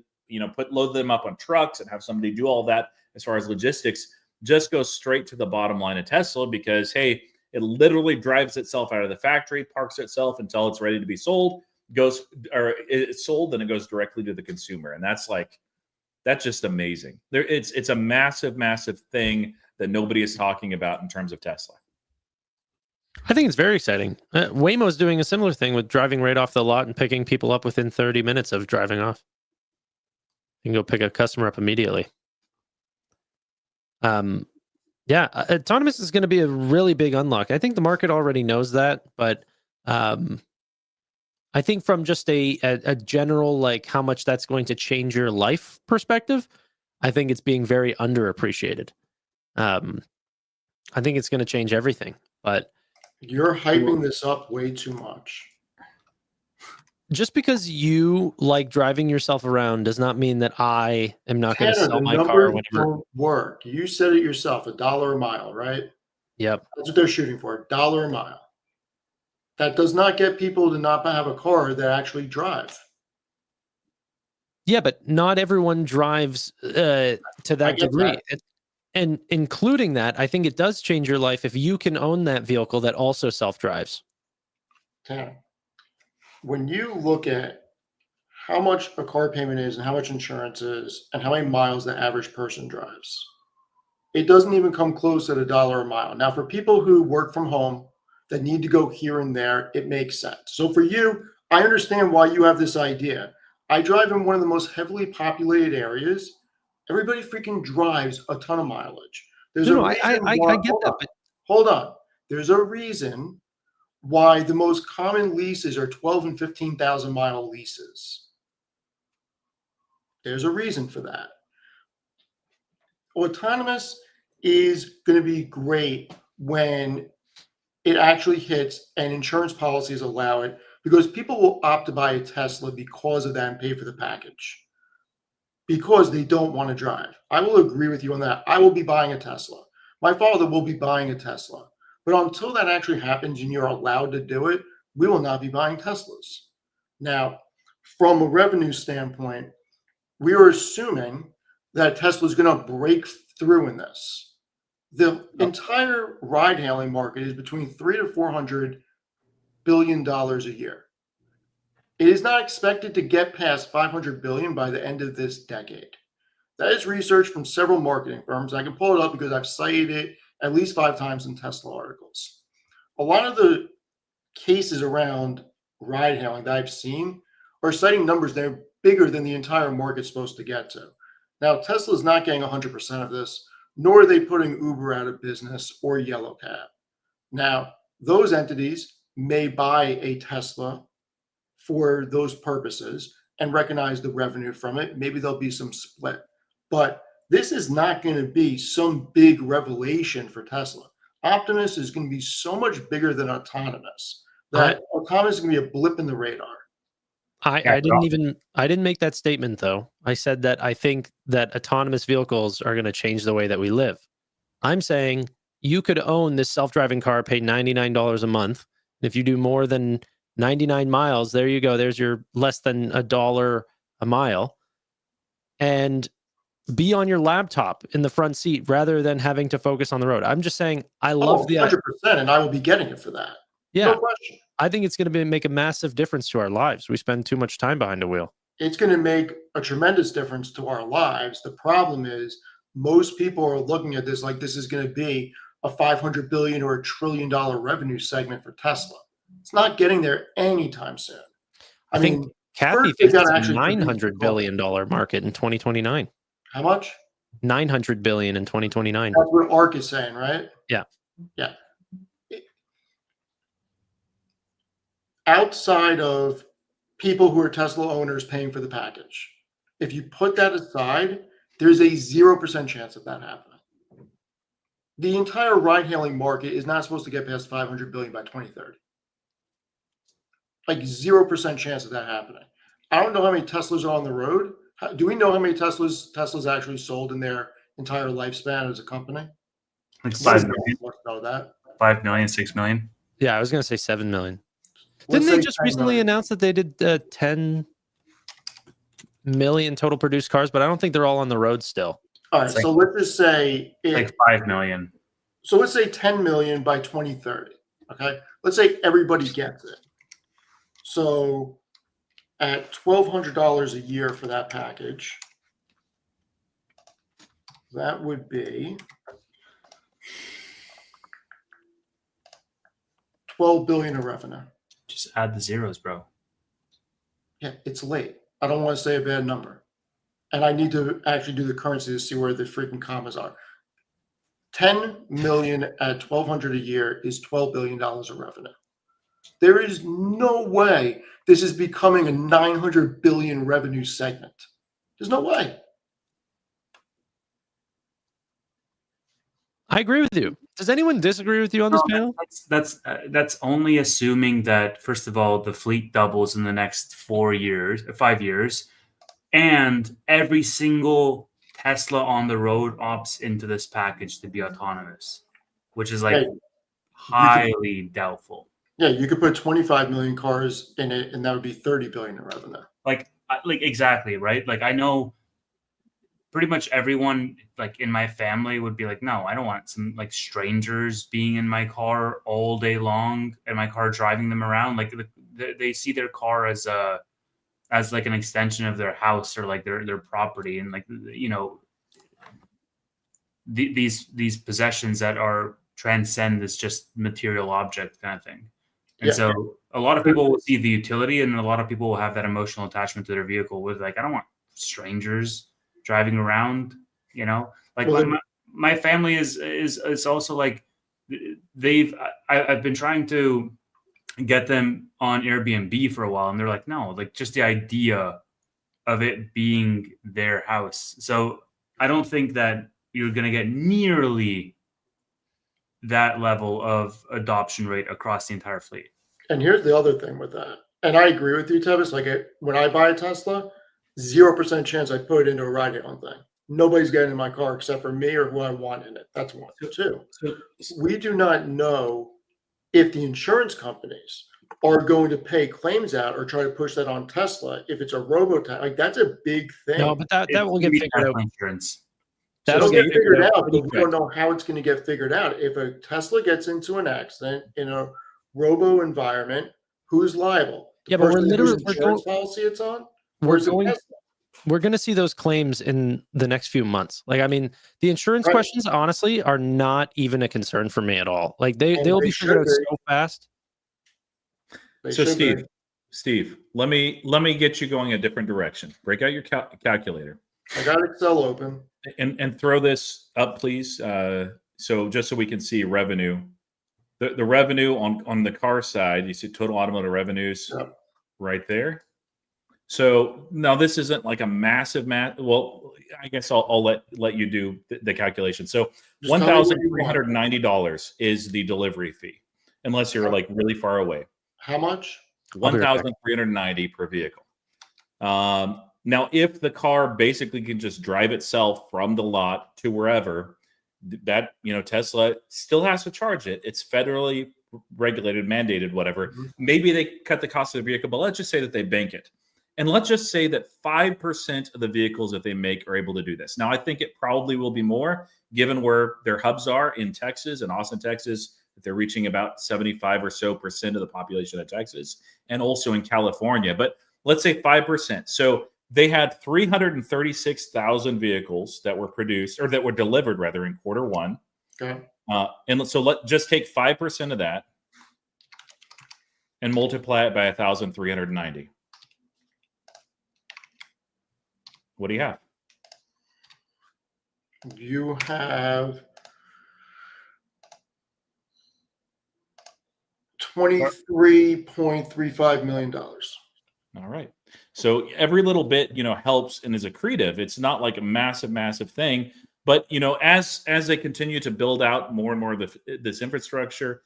load them up on trucks and have somebody do all that as far as logistics, just goes straight to the bottom line of Tesla because, hey, it literally drives itself out of the factory, parks itself until it's ready to be sold, it's sold, then it goes directly to the consumer. And that's just amazing. It's a massive, massive thing that nobody is talking about in terms of Tesla. I think it's very exciting. Waymo's doing a similar thing with driving right off the lot and picking people up within 30 minutes of driving off. You can go pick a customer up immediately. Yeah, autonomous is going to be a really big unlock. I think the market already knows that, but I think from just a general, like how much that's going to change your life perspective, I think it's being very underappreciated. I think it's going to change everything, but you're hyping this up way too much. Just because you like driving yourself around does not mean that I am not going to sell my car whenever. Don't work. You said it yourself, $1 a mile, right? Yep. That's what they're shooting for, $1 a mile. That does not get people to not have a car that actually drive. Yeah, but not everyone drives to that degree. And including that, I think it does change your life if you can own that vehicle that also self-drives. When you look at how much a car payment is and how much insurance is and how many miles the average person drives, it doesn't even come close at $1 a mile. Now, for people who work from home that need to go here and there, it makes sense. So for you, I understand why you have this idea. I drive in one of the most heavily populated areas. Everybody freaking drives a ton of mileage. I get that. But hold on. There's a reason why the most common leases are 12 and 15,000 mile leases. There's a reason for that. Autonomous is going to be great when it actually hits and insurance policies allow it, because people will opt to buy a Tesla because of that and pay for the package. because they don't want to drive. I will agree with you on that. I will be buying a Tesla. My father will be buying a Tesla. But until that actually happens and you're allowed to do it, we will not be buying Teslas. Now, from a revenue standpoint, we are assuming that Tesla is going to break through in this. The entire ride hailing market is between $300 to $400 billion a year. It is not expected to get past 500 billion by the end of this decade. That is research from several marketing firms. I can pull it up because I've cited it at least 5 times in Tesla articles. A lot of the cases around ride hailing that I've seen are citing numbers that are bigger than the entire market's supposed to get to. Now, Tesla is not getting 100% of this, nor are they putting Uber out of business or Yellow Cab. Now, those entities may buy a Tesla for those purposes and recognize the revenue from it. Maybe there'll be some split, but this is not going to be some big revelation for Tesla. Optimus is going to be so much bigger than autonomous that autonomous is going to be a blip in the radar. I didn't make that statement though. I said that I think that autonomous vehicles are going to change the way that we live. I'm saying you could own this self-driving car, pay $99 a month. If you do more than 99 miles, there you go. There's your less than $1 a mile. And be on your laptop in the front seat rather than having to focus on the road. I'm just saying I love the 100%, and I will be getting it for that. Yeah. No question. I think it's going to make a massive difference to our lives. We spend too much time behind a wheel. It's going to make a tremendous difference to our lives. The problem is most people are looking at this like this is going to be a $500 billion or $1 trillion revenue segment for Tesla. It's not getting there anytime soon. I think Kathy thinks it's a $900 billion market in 2029. How much? 900 billion in 2029. That's what ARC is saying, right? Yeah. Yeah. Outside of people who are Tesla owners paying for the package, if you put that aside, there's a 0% chance of that happening. The entire ride-hailing market is not supposed to get past 500 billion by 2030. Like 0% chance of that happening. I don't know how many Teslas are on the road. Do we know how many Teslas actually sold in their entire lifespan as a company? Like 5 million. Know that. 5 million, 6 million. Yeah, I was going to say 7 million. Didn't they just recently announce that they did 10 million total produced cars, but I don't think they're all on the road still. All right, so let's just say like 5 million. So let's say 10 million by 2030. Okay, let's say everybody gets it. So at $1,200 a year for that package, that would be $12 billion of revenue. Just add the zeros, bro. Yeah, it's late. I don't want to say a bad number. And I need to actually do the currency to see where the freaking commas are. 10 million at $1,200 a year is $12 billion of revenue. There is no way this is becoming a 900 billion revenue segment. There's no way. I agree with you. Does anyone disagree with you on this panel? That's only assuming that, first of all, the fleet doubles in the next 5 years, and every single Tesla on the road opts into this package to be autonomous, which is like highly doubtful. Yeah, you could put 25 million cars in it, and that would be 30 billion in revenue. Like exactly, right? Like I know pretty much everyone like in my family would be like, no, I don't want some like strangers being in my car all day long and my car driving them around. Like they see their car as like an extension of their house or like their property, and like, you know, these possessions that are transcend this just material object kind of thing. And so a lot of people will see the utility, and a lot of people will have that emotional attachment to their vehicle with like, I don't want strangers driving around, you know, like my family is also like I've been trying to get them on Airbnb for a while, and they're like, no, like just the idea of it being their house. So I don't think that you're going to get nearly that level of adoption rate across the entire fleet. And here's the other thing with that. And I agree with you, Tevis. Like when I buy a Tesla, 0% chance I put it into a ride hailing thing. Nobody's getting in my car except for me or who I want in it. That's one. Two, So, we do not know if the insurance companies are going to pay claims out or try to push that on Tesla if it's a robo-taxi. Like, that's a big thing. No, but that It's will get gonna be figured out. Tesla insurance. That'll It'll get figured out, pretty but we quick. don't know how it's going to get figured out. If a Tesla gets into an accident in a robo environment, who's liable? The Yeah, but we're person whose literally insurance policy it's on? we're Or is it going Tesla? we're going to see those claims in the next few months. Like, I mean, the insurance Right. questions honestly are not even a concern for me at all. Like, And they'll they be figured out should be. so fast. They So should be. Steve, let me get you going a different direction. Break out your calculator I got Excel open. and throw this up, please. So just so we can see revenue, the revenue on the car side, you see total automotive revenues Yep. right there. So now this isn't like a massive Well, I guess I'll let you do the calculation. So Just tell me what you want. $1,390 is the delivery fee, unless you're like really far away. How much? I'll be right back. 1,390 per vehicle. Now, if the car basically can just drive itself from the lot to wherever, that Tesla still has to charge it. It's federally regulated, mandated, whatever. Mhm. Maybe they cut the cost of the vehicle, but let's just say that they bank it. And let's just say that 5% of the vehicles that they make are able to do this. Now, I think it probably will be more, given where their hubs are in Texas and Austin, Texas. They're reaching about 75% or so of the population of Texas, and also in California. But let's say 5%. So they had 336,000 vehicles that were produced, or that were delivered rather, in quarter one. Okay. And so let's just take 5% of that and multiply it by 1,390. What do you have? You have $23.35 million. All right. So every little bit, helps and is accretive. It's not like a massive thing, but as they continue to build out more and more of this infrastructure,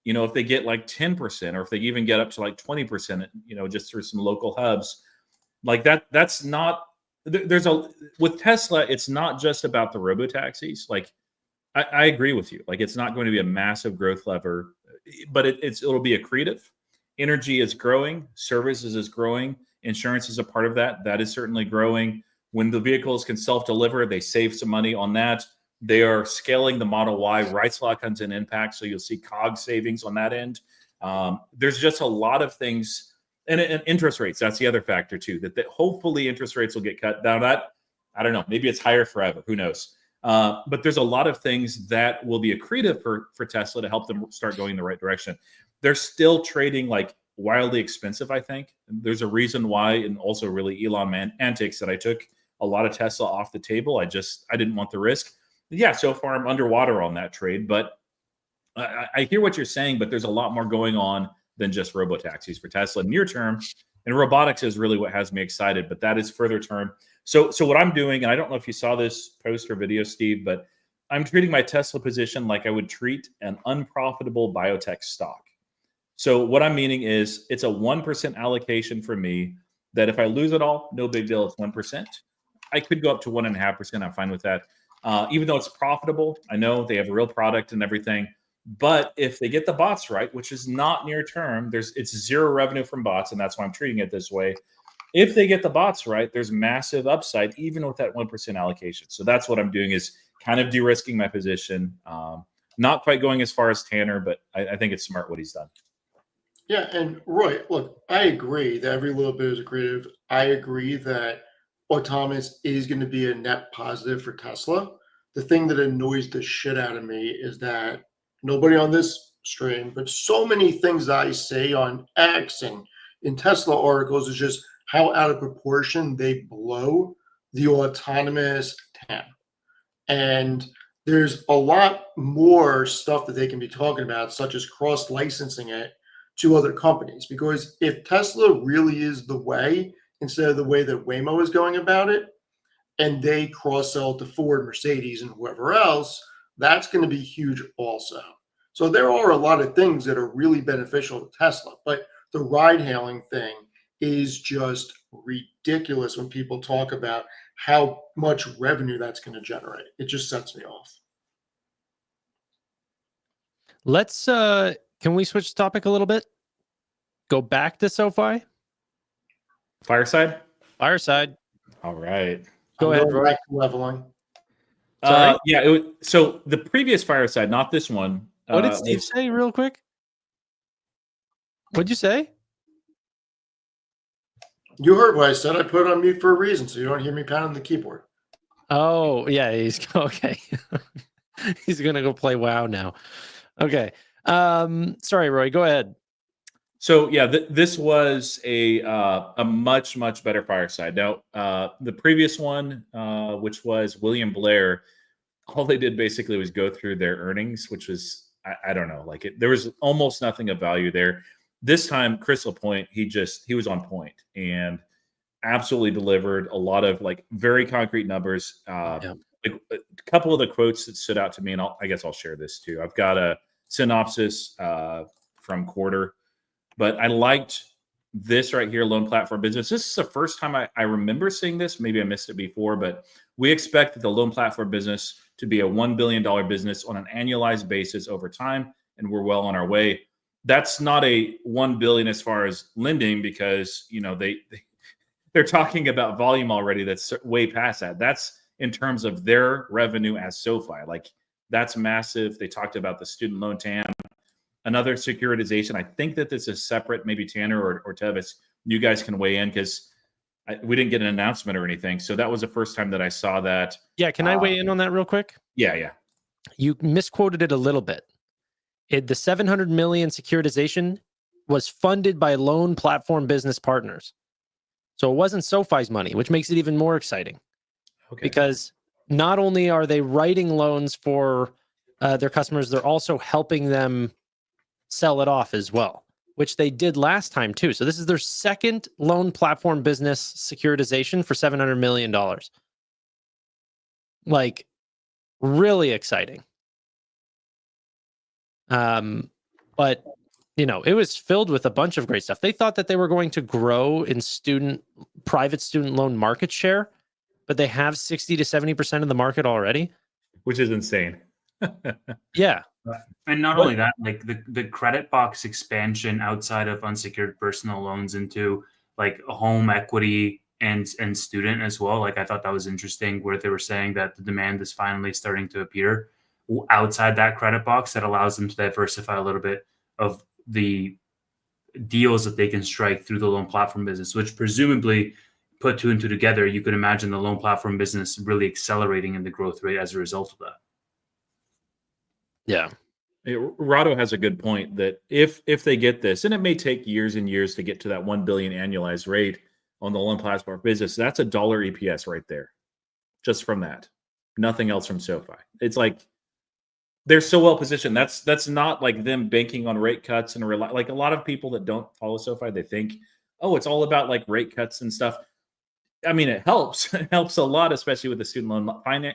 if they get like 10%, or if they even get up to like 20%, just through some local hubs, like that's not. With Tesla, it's not just about the robo taxis. Like, I agree with you. Like, it's not going to be a massive growth lever, but it'll be accretive. Energy is growing, services is growing, insurance is a part of that. That is certainly growing. When the vehicles can self-deliver, they save some money on that. They are scaling the Model Y. Wright's Law comes in impact, so you'll see COGS savings on that end. There's just a lot of things. And interest rates, that's the other factor too, that hopefully interest rates will get cut down. I don't know, maybe it's higher forever, who knows? But there's a lot of things that will be accretive for Tesla to help them start going in the right direction. They're still trading like wildly expensive, I think. There's a reason why, and also really Elon antics, that I took a lot of Tesla off the table. I didn't want the risk. Yeah, so far I'm underwater on that trade, but I hear what you're saying, but there's a lot more going on than just robo-taxis for Tesla near term. And robotics is really what has me excited, but that is further term. So what I'm doing, and I don't know if you saw this post or video, Steve, but I'm treating my Tesla position like I would treat an unprofitable biotech stock. So what I'm meaning is it's a 1% allocation for me, that if I lose it all, no big deal, it's 1%. I could go up to 1.5%. I'm fine with that. Even though it's profitable, I know they have a real product and everything. But if they get the bots right, which is not near term, it's zero revenue from bots, and that's why I'm treating it this way. If they get the bots right, there's massive upside, even with that 1% allocation. So that's what I'm doing, is kind of de-risking my position. Not quite going as far as Tanner, but I think it's smart what he's done. Yeah, and Roy, look, I agree that every little bit is accretive. I agree that autonomous is going to be a net positive for Tesla. The thing that annoys the shit out of me is that nobody on this stream, but so many things that I say on X and in Tesla articles is just how out of proportion they blow the autonomous TAM. And there's a lot more stuff that they can be talking about, such as cross-licensing it to other companies. Because if Tesla really is the way, instead of the way that Waymo is going about it, and they cross-sell to Ford, Mercedes, and whoever else, that's going to be huge also. So there are a lot of things that are really beneficial to Tesla, but the ride-hailing thing is just ridiculous when people talk about how much revenue that's going to generate. It just sets me off. Let's can we switch the topic a little bit? Go back to SoFi? Fireside. Fireside. All right. Go I'm ahead, going Roy. back to leveling. Sorry? Yeah. So the previous Fireside, not this one. What did Steve was- say real quick? What'd you say? You heard what I said. I put it on mute for a reason, so you don't hear me pounding the keyboard. Oh, yeah, he's okay. He's gonna go play WoW now. Okay. Sorry, Roy, go ahead. So yeah, this was a much better Fireside. Now the previous one, which was William Blair, all they did basically was go through their earnings, which was I don't know, like there was almost nothing of value there. This time, Chris LaPointe, he was on point and absolutely delivered a lot of like very concrete numbers. Yeah. Like, a couple of the quotes that stood out to me, and I guess I'll share this too. I've got a synopsis from Quarter. But I liked this right here, loan platform business. This is the first time I remember seeing this. Maybe I missed it before, but we expect the loan platform business to be a $1 billion business on an annualized basis over time, and we're well on our way. That's not a 1 billion as far as lending because they're talking about volume already. That's way past that. That's in terms of their revenue as SoFi. Like that's massive. They talked about the student loan TAM. Another securitization. I think that this is separate. Maybe Tanner or Tevis, you guys can weigh in because we didn't get an announcement or anything. So that was the first time that I saw that. Yeah, can I weigh in on that real quick? Yeah. You misquoted it a little bit. The 700 million securitization was funded by loan platform business partners. So it wasn't SoFi's money, which makes it even more exciting. Okay. Because not only are they writing loans for their customers, they're also helping them sell it off as well, which they did last time too. So this is their second loan platform business securitization for $700 million. Like really exciting. But it was filled with a bunch of great stuff. They thought that they were going to grow in private student loan market share, but they have 60 to 70% of the market already. Which is insane. Yeah. And not only that, like the credit box expansion outside of unsecured personal loans into like home equity and student as well. Like I thought that was interesting where they were saying that the demand is finally starting to appear outside that credit box that allows them to diversify a little bit of the deals that they can strike through the loan platform business, which presumably put two and two together, you could imagine the loan platform business really accelerating in the growth rate as a result of that. Yeah. Rado has a good point that if they get this, and it may take years and years to get to that 1 billion annualized rate on the loan platform business, that's $1 EPS right there, just from that. Nothing else from SoFi. It's like they're so well positioned. That's not like them banking on rate cuts and like a lot of people that don't follow SoFi, they think, oh, it's all about like rate cuts and stuff. I mean, it helps. It helps a lot, especially with the student loan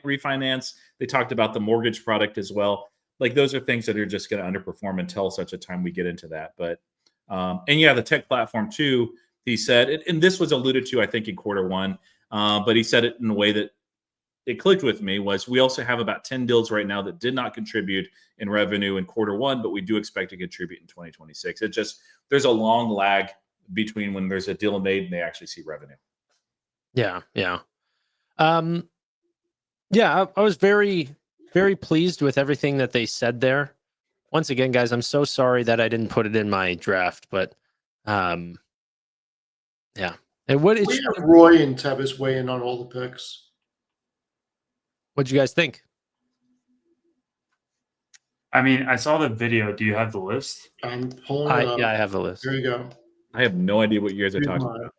refinance. They talked about the mortgage product as well. Like those are things that are just going to underperform until such a time we get into that. But and yeah, the tech platform too. He said, and this was alluded to, I think, in Q1, but he said it in a way that it clicked with me. Was we also have about 10 deals right now that did not contribute in revenue in Q1, but we do expect to contribute in 2026. It just there's a long lag between when there's a deal made and they actually see revenue. Yeah. I was very, very pleased with everything that they said there. Once again, guys, I'm so sorry that I didn't put it in my draft, but yeah. And We have Roy and Tevis weigh in on all the picks. What'd you guys think? I mean, I saw the video. Do you have the list? I'm pulling it up. Yeah, I have the list. There you go. I have no idea what you guys are talking about.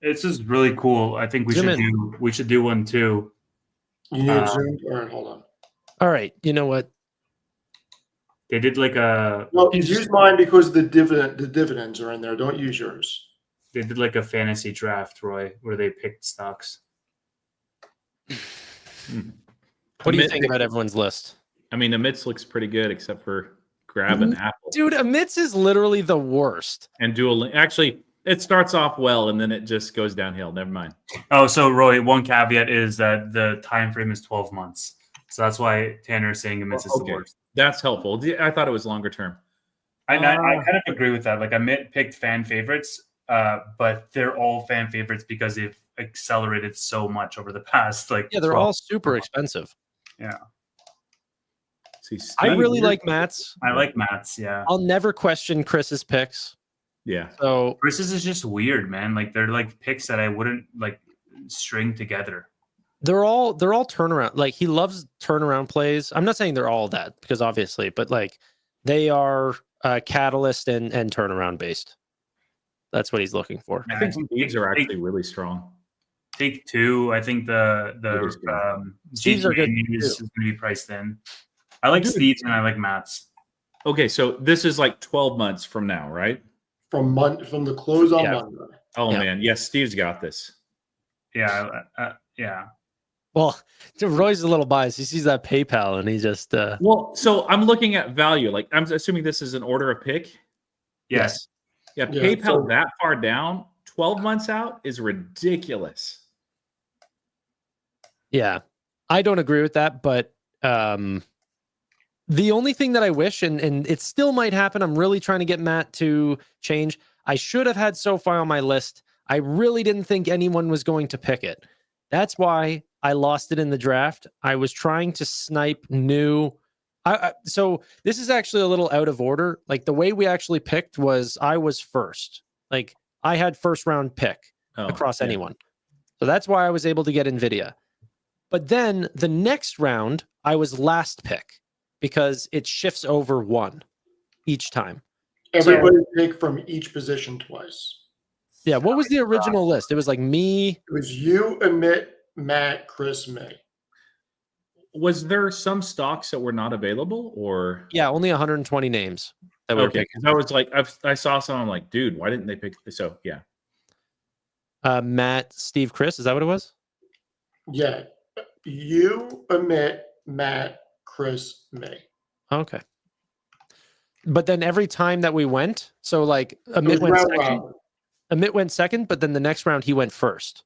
It's just really cool. I think we should do one too. You need it zoomed? All right, hold on. All right. You know what? They did like a Well, use mine because the dividends are in there. Don't use yours. They did like a fantasy draft, Roy, where they picked stocks. What do you think about everyone's list? I mean, Amit's looks pretty good, except for Grab and Apple. Dude, Amit's is literally the worst. And Duolingo. Actually, it starts off well and then it just goes downhill. Never mind. Oh, so Roy, one caveat is that the time frame is 12 months. So that's why Tanner is saying Amit's is the worst. That's helpful. I thought it was longer term. I kind of agree with that. Like Amit picked fan favorites, but they're all fan favorites because they've accelerated so much over the past Yeah, they're all super expensive. Yeah. See, I really like Matt's. I like Matt's, yeah. I'll never question Chris's picks. Yeah. So Chris's is just weird, man. Like they're like picks that I wouldn't like string together. they're all turnaround. Like he loves turnaround plays. I'm not saying they're all that because obviously, but like they are catalyst and turnaround based. That's what he's looking for. I think Steve's are actually really strong. Take two. I think the Steve's are good is going to be priced in. I like Steve's and I like Matt's. Okay, so this is like 12 months from now, right? From the close on Monday. Oh man, yes, Steve's got this. Yeah, yeah. Well, Roy's a little biased. He sees that PayPal and he just Well, so I'm looking at value. Like I'm assuming this is an order of pick. Yes. Yeah, PayPal that far down, 12 months out is ridiculous. Yeah, I don't agree with that, but the only thing that I wish, and it still might happen, I'm really trying to get Matt to change. I should have had Sofi on my list. I really didn't think anyone was going to pick it. That's why I lost it in the draft. I was trying to snipe new. So this is actually a little out of order. Like the way we actually picked was I was first. Like I had first round pick across anyone. So that's why I was able to get NVIDIA. But then the next round, I was last pick because it shifts over one each time. Everybody pick from each position twice. Yeah, what was the original list? It was like me. It was you, Amit, Matt, Chris, me. Was there some stocks that were not available, or Yeah, only 120 names that were picked. Because I was like, I saw some. I'm like, dude, why didn't they pick this? So yeah, Matt, Steve, Chris. Is that what it was? Yeah, you, Amit, Matt, Chris, me. Okay. But then every time that we went, so like Amit went second. Amit went second, but then the next round he went first.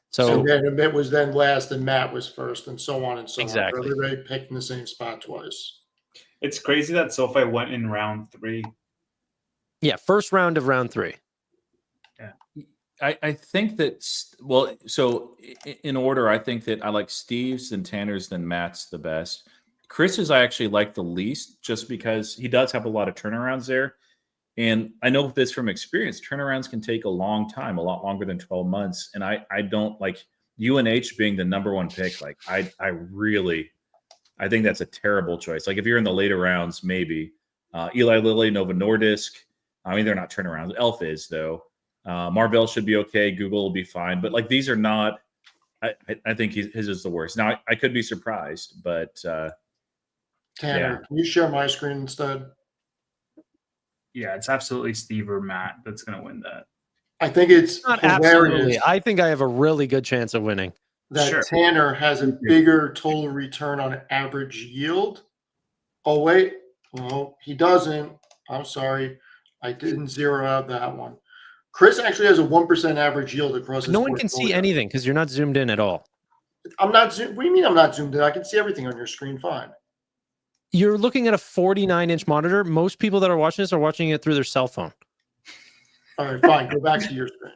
So then Amit was then last, and Matt was first, and so on and so Exactly. on. Everybody picked in the same spot twice. It's crazy that Sofi went in round 3. yeah, first round of round 3. I think that so in order, I think that I like Steve's, then Tanner's, then Matt's the best. Chris's I actually like the least, just because he does have a lot of turnarounds there. And I know this from experience, turnarounds can take a long time, a lot longer than 12 months. And I don't like UNH being the number one pick. Like I think that's a terrible choice. Like if you're in the later rounds, maybe Eli Lilly, Novo Nordisk. I mean, they're not turnarounds. Elf is though. Marvell should be okay. Google will be fine. But like these are not, I think his is the worst. Now I could be surprised, but Tanner, can you share my screen instead? Yeah, it's absolutely Steve or Matt that's going to win that. I think it's Not hilarious absolutely. I think I have a really good chance of winning. that Tanner has a bigger total return on average yield. Oh, wait. No, he doesn't. I'm sorry. I didn't zero out that one. Chris actually has a 1% average yield across his No one can see portfolio. anything because you're not zoomed in at all. I'm not zoomed. What do you mean I'm not zoomed in? I can see everything on your screen fine. You're looking at a 49-inch monitor. Most people that are watching this are watching it through their cell phone. All right, fine. Go back to your screen.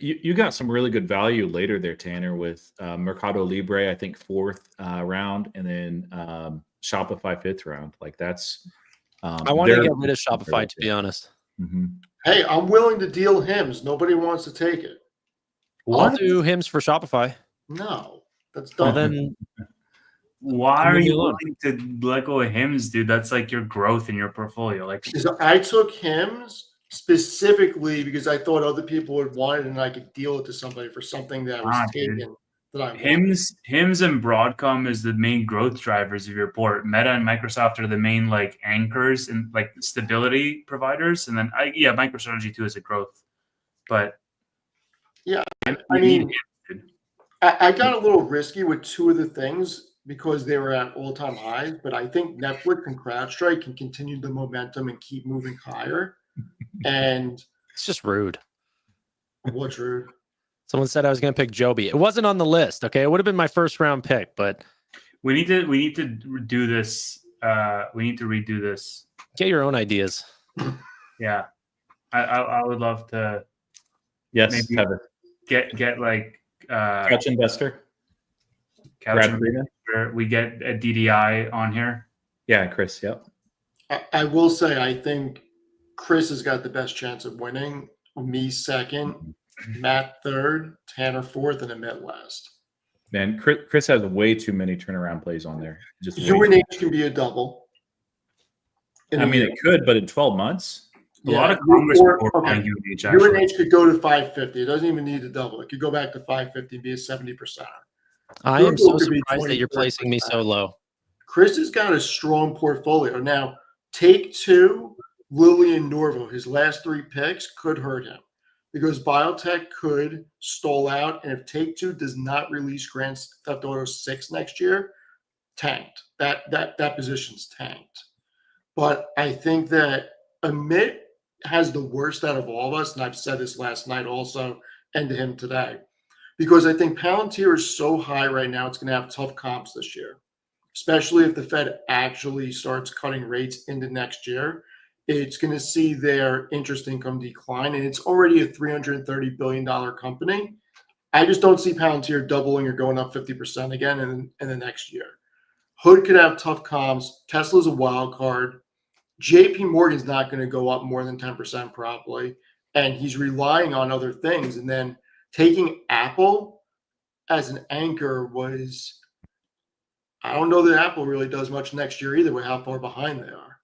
you got some really good value later there, Tanner, with Mercado Libre, I think 4th round, and then Shopify 5th round. Like that's I want to get rid of Shopify, to be honest. Mm-hmm. Hey, I'm willing to deal HIMS. Nobody wants to take it. I'll do HIMS for Shopify. No, that's Well, done. then Why are Leave me you alone. willing to let go of HIMS, dude? That's like your growth in your portfolio. Like Because I took HIMS specifically because I thought other people would want it and I could deal it to somebody for something that was dude. taken that I wanted. HIMS and Broadcom is the main growth drivers of your port. Meta and Microsoft are the main like anchors and like stability providers. And then MicroStrategy too is a growth. But Yeah, you I need mean, HIMS, dude. I got a little risky with two of the things because they were at all-time highs, but I think Netflix and CrowdStrike can continue the momentum and keep moving higher. And It's just rude. what's rude? Someone said I was going to pick Joby. It wasn't on the list. Okay, it would have been my first round pick, but We need to do this. We need to redo this. get your own ideas. Yeah, I would love to Yes, maybe Tevin. get like Couch investor. couch Brad investor. We get a DDI on here. Yeah, Chris. Yep. I will say, I think Chris has got the best chance of winning. Me second, Matt third, Tanner fourth, and Emmett last. Man, Chris has way too many turnaround plays on there. Just way UNH too- can be a double. in I a mean, year. it could, but in 12 months. A lot of you- Congress or- people are okay. buying UNH actually. UNH could go to 550. It doesn't even need to double. It could go back to 550 and be a 70%. I am so Google could be surprised that you're 20, placing me so 30%. low. Chris has got a strong portfolio. Now, Take Two, Lillian Norville, his last 3 picks could hurt him because biotech could stall out. And if Take Two does not release Grand Theft Auto 6 next year, tanked. That position's tanked. But I think that Amit has the worst out of all of us. And I've said this last night also and to him today. Because I think Palantir is so high right now, it's going to have tough comps this year, especially if the Fed actually starts cutting rates into next year. It's going to see their interest income decline, and it's already a $330 billion company. I just don't see Palantir doubling or going up 50% again in the next year. Hood could have tough comps. Tesla's a wild card. JP Morgan's not going to go up more than 10% probably, and he's relying on other things. And then taking Apple as an anchor was, I don't know that Apple really does much next year either with how far behind they are.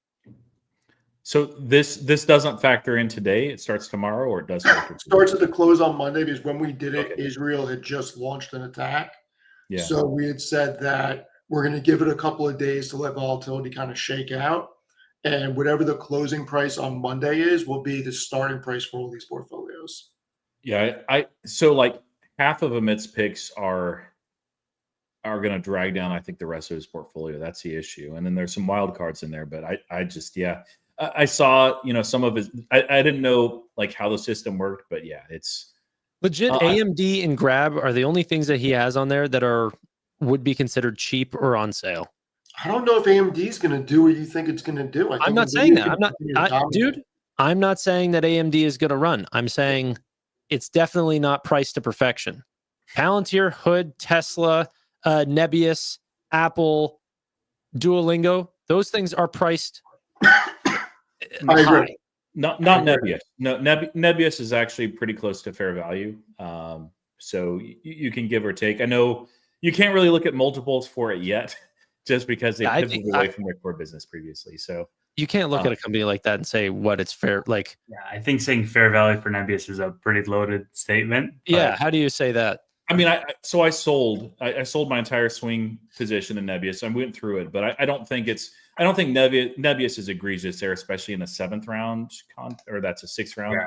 So this doesn't factor in today. It starts tomorrow, or it does factor. Starts at the close on Monday because when we did it, Okay. Israel had just launched an attack. Yeah. So we had said that we're going to give it a couple of days to let volatility kind of shake out. And whatever the closing price on Monday is, will be the starting price for all these portfolios. Yeah, so like half of Amit's picks are going to drag down, I think, the rest of his portfolio. That's the issue. And then there's some wild cards in there, but I just, yeah, I saw, some of his, I didn't know like how the system worked, but yeah, it's Legit, AMD and Grab are the only things that he has on there that would be considered cheap or on sale. I don't know if AMD is going to do what you think it's going to do. I'm not saying that. Dude, I'm not saying that AMD is going to run. I'm saying it's definitely not priced to perfection. Palantir, Hood, Tesla, Nebius, Apple, Duolingo, those things are priced I agree. high. not Nebius. No, Nebius is actually pretty close to fair value. So you can give or take. I know you can't really look at multiples for it yet, just because they pivoted away from their core business previously. So you can't look at a company like that and say what it's fair. Like, Yeah, I think saying fair value for Nebius is a pretty loaded statement. yeah, how do you say that? I mean, I sold my entire swing position in Nebius. I went through it, but I don't think Nebius is egregious there, especially in a 7th round or that's a 6th round. Yeah.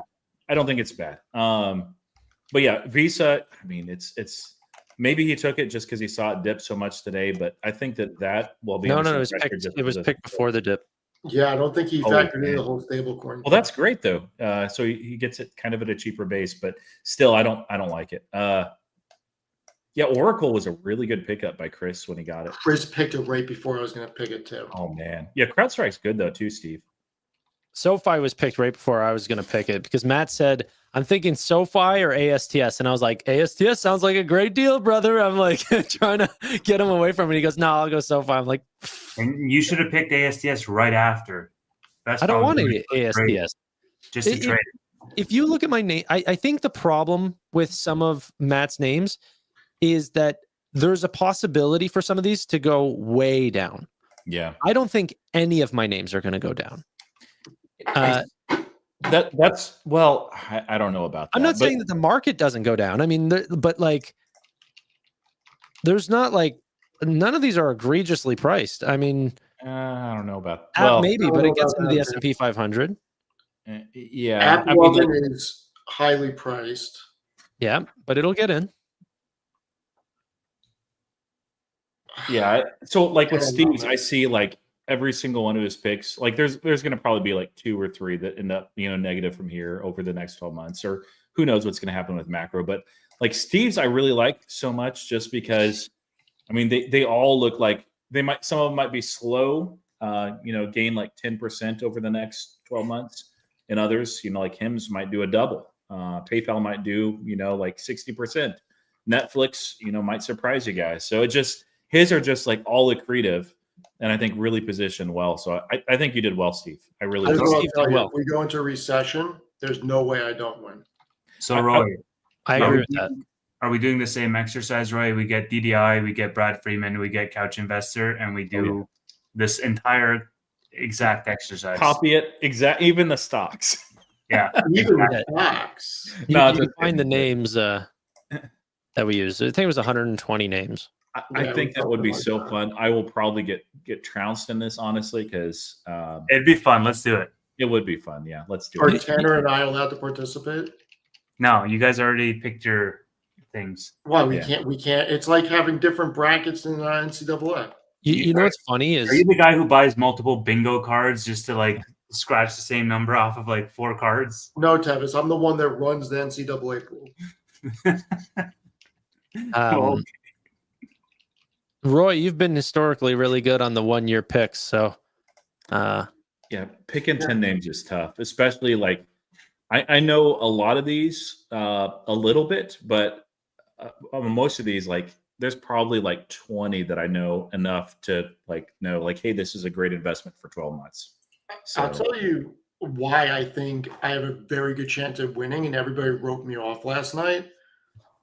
I don't think it's bad. But yeah, Visa. I mean, it's maybe he took it just because he saw it dip so much today, but I think that will be No, it was picked before the dip. Yeah, I don't think he factored in the whole stable coin. Well, that's great though. So he gets it kind of at a cheaper base, but still, I don't like it. Yeah, Oracle was a really good pickup by Chris when he got it. Chris picked it right before I was going to pick it too. Oh man, yeah, CrowdStrike's good though too, Steve. SoFi was picked right before I was going to pick it because Matt said, I'm thinking SoFi or ASTS. And I was like, ASTS sounds like a great deal, brother. I'm like trying to get him away from it. He goes, no, I'll go SoFi. I'm like, And you should have picked ASTS right after. I don't want ASTS. Just to trade. If you look at my name, I think the problem with some of Matt's names is that there's a possibility for some of these to go way down. Yeah. I don't think any of my names are going to go down. That's well, I don't know about that. I'm not saying that the market doesn't go down. I mean, but like, there's not like none of these are egregiously priced. I mean, I don't know about maybe, but it gets into the S&P 500. Yeah, Apple is highly priced. Yeah, but it'll get in. Yeah. So like with Steve's, I see like every single one of his picks, like there's going to probably be like 2 or 3 that end up, negative from here over the next 12 months, or who knows what's going to happen with macro. But like Steve's, I really like so much just because, I mean, they all look like some of them might be slow, gain like 10% over the next 12 months. And others, like Hims might do a double. PayPal might do, like 60%. Netflix, might surprise you guys. So his are just like all accretive, and I think really positioned well. So I think you did well, Steve. I really I do. will tell you, if we go into a recession, there's no way I don't win. So Roy, I agree with that. are we doing the same exercise, Roy? We get DDI, we get Brad Freeman, we get Couch Investor, and we do this entire exact exercise. Copy it even the stocks. Yeah, Even the stocks. You find the names that we use. I think it was 120 names. I think that would be so fun. I will probably get trounced in this, honestly, because it'd be fun. Let's do it. It would be fun. Yeah, let's do Are it. Tanner and I allowed to participate? No, you guys already picked your things. Why we can't? We can't. It's like having different brackets in NCAA. You know what's funny is, are you the guy who buys multiple bingo cards just to like scratch the same number off of like 4 cards? No, Tevis, I'm the one that runs the NCAA pool. Roy, you've been historically really good on the 1-year picks. So, picking 10 names is tough, especially like I know a lot of these a little bit, but most of these, like there's probably like 20 that I know enough to know, hey, this is a great investment for 12 months. So, I'll tell you why I think I have a very good chance of winning, and everybody wrote me off last night.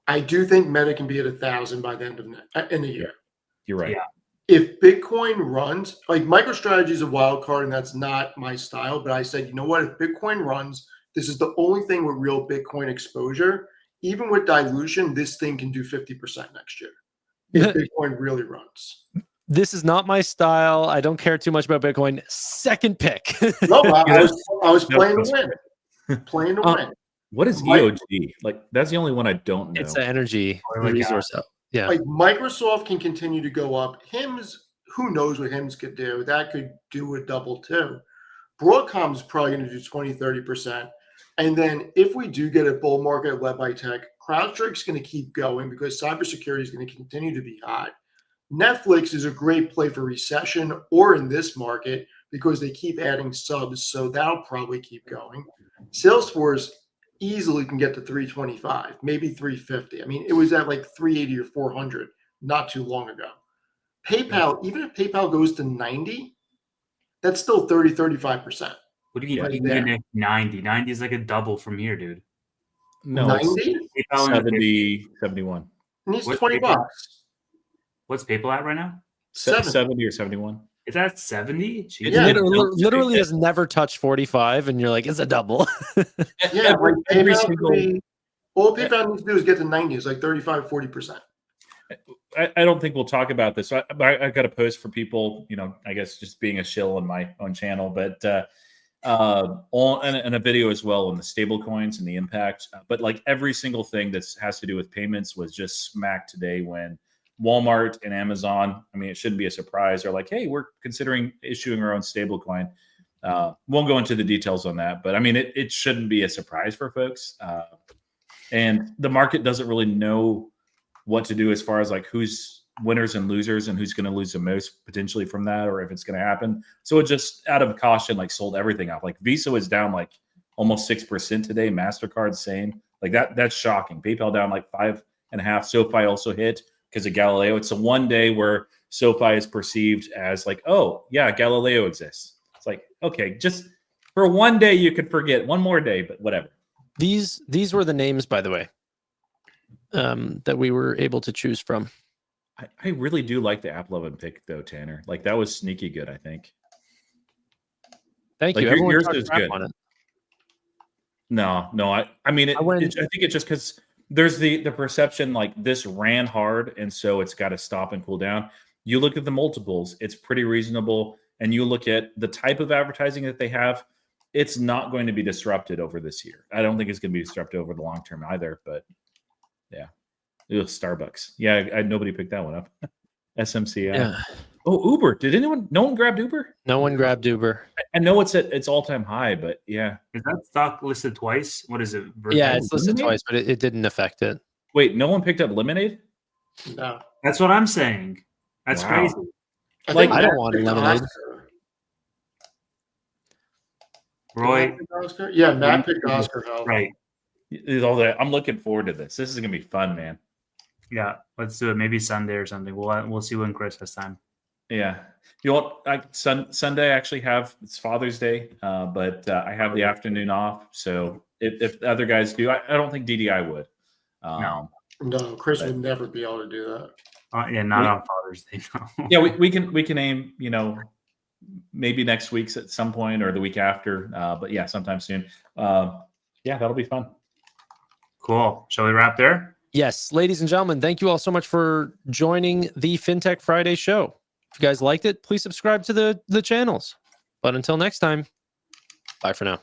I do think Meta can be at 1,000 by the end of in the year. You're right. Yeah. If Bitcoin runs, like MicroStrategy is a wild card, and that's not my style. But I said, you know what? If Bitcoin runs, this is the only thing with real Bitcoin exposure. Even with dilution, this thing can do 50% next year if Bitcoin really runs. This is not my style. I don't care too much about Bitcoin. Second pick. No, I was playing to win. Playing to win. What is EOG? Like, that's the only one I don't know. It's an energy resource. Yeah. Like Microsoft can continue to go up. Hims, who knows what Hims could do? That could do a double too. Broadcom's probably going to do 20, 30%. And then if we do get a bull market led by tech, CrowdStrike's going to keep going because cybersecurity is going to continue to be hot. Netflix is a great play for recession or in this market because they keep adding subs, so that'll probably keep going. Salesforce easily can get to 325, maybe 350. I mean, it was at like 380 or 400 not too long ago. PayPal, even if PayPal goes to 90, that's still 30, 35%. What do you mean? Even 90? 90 is like a double from here, dude. No, 90? 70, 71. And he's $20. What's PayPal at right now? 70 or 71. Is that 70? Yeah, literally has never touched 45, and you're like, it's a double. Yeah, every single. All PayPal needs to do is get to 90. It's like 35, 40%. I don't think we'll talk about this. I got a post for people, I guess just being a shill on my own channel, but and a video as well on the stable coins and the impact. But like every single thing that has to do with payments was just smacked today when Walmart and Amazon, I mean, it shouldn't be a surprise. They're like, hey, we're considering issuing our own stable coin. Won't go into the details on that, but I mean, it shouldn't be a surprise for folks. And the market doesn't really know what to do as far as like who's winners and losers and who's going to lose the most potentially from that, or if it's going to happen. So it just out of caution, like sold everything off. Like Visa was down like almost 6% today. MasterCard same. Like that's shocking. PayPal down like 5.5%. SoFi also hit because of Galileo. It's a one day where SoFi is perceived as like, oh yeah, Galileo exists. It's like, okay, just for one day you could forget, one more day, but whatever. These were the names, by the way, that we were able to choose from. I really do like the App 11 pick though, Tanner. Like that was sneaky good, I think. Thank like you. Yours is good. On it. No. I mean, I think it's just because there's the perception like this ran hard, and so it's got to stop and cool down. You look at the multiples; it's pretty reasonable, and you look at the type of advertising that they have. It's not going to be disrupted over this year. I don't think it's going to be disrupted over the long term either. But yeah, it was Starbucks. Yeah, nobody picked that one up. SMCI. Yeah. Oh, Uber. No one grabbed Uber? No one grabbed Uber. I know it's at its all-time high, but yeah. Is that stock listed twice? What is it? Yeah, Oh, it's listed Lemonade? twice, but it didn't affect it. Wait, no one picked up Lemonade? No. That's what I'm saying. That's Wow. crazy. think I don't Matt want picked lemonade. Oscar. Roy, Did Matt pick Oscar? Yeah, Matt picked Oscar Health. right. All that. I'm looking forward to this. This is gonna be fun, man. Yeah, let's do it. Maybe Sunday or something. We'll see when Chris has time. Yeah. You know what? Sunday I actually it's Father's Day, but I have the afternoon off. So if the other guys do, I don't think DDI would. No. No, Chris would never be able to do that. Yeah, not on Father's Day. No. Yeah, we can aim, maybe next week's at some point or the week after. But yeah, sometime soon. Yeah, that'll be fun. Cool. Shall we wrap there? Yes, ladies and gentlemen, thank you all so much for joining the FinTech Friday show. If you guys liked it, please subscribe to the channels. But until next time, bye for now.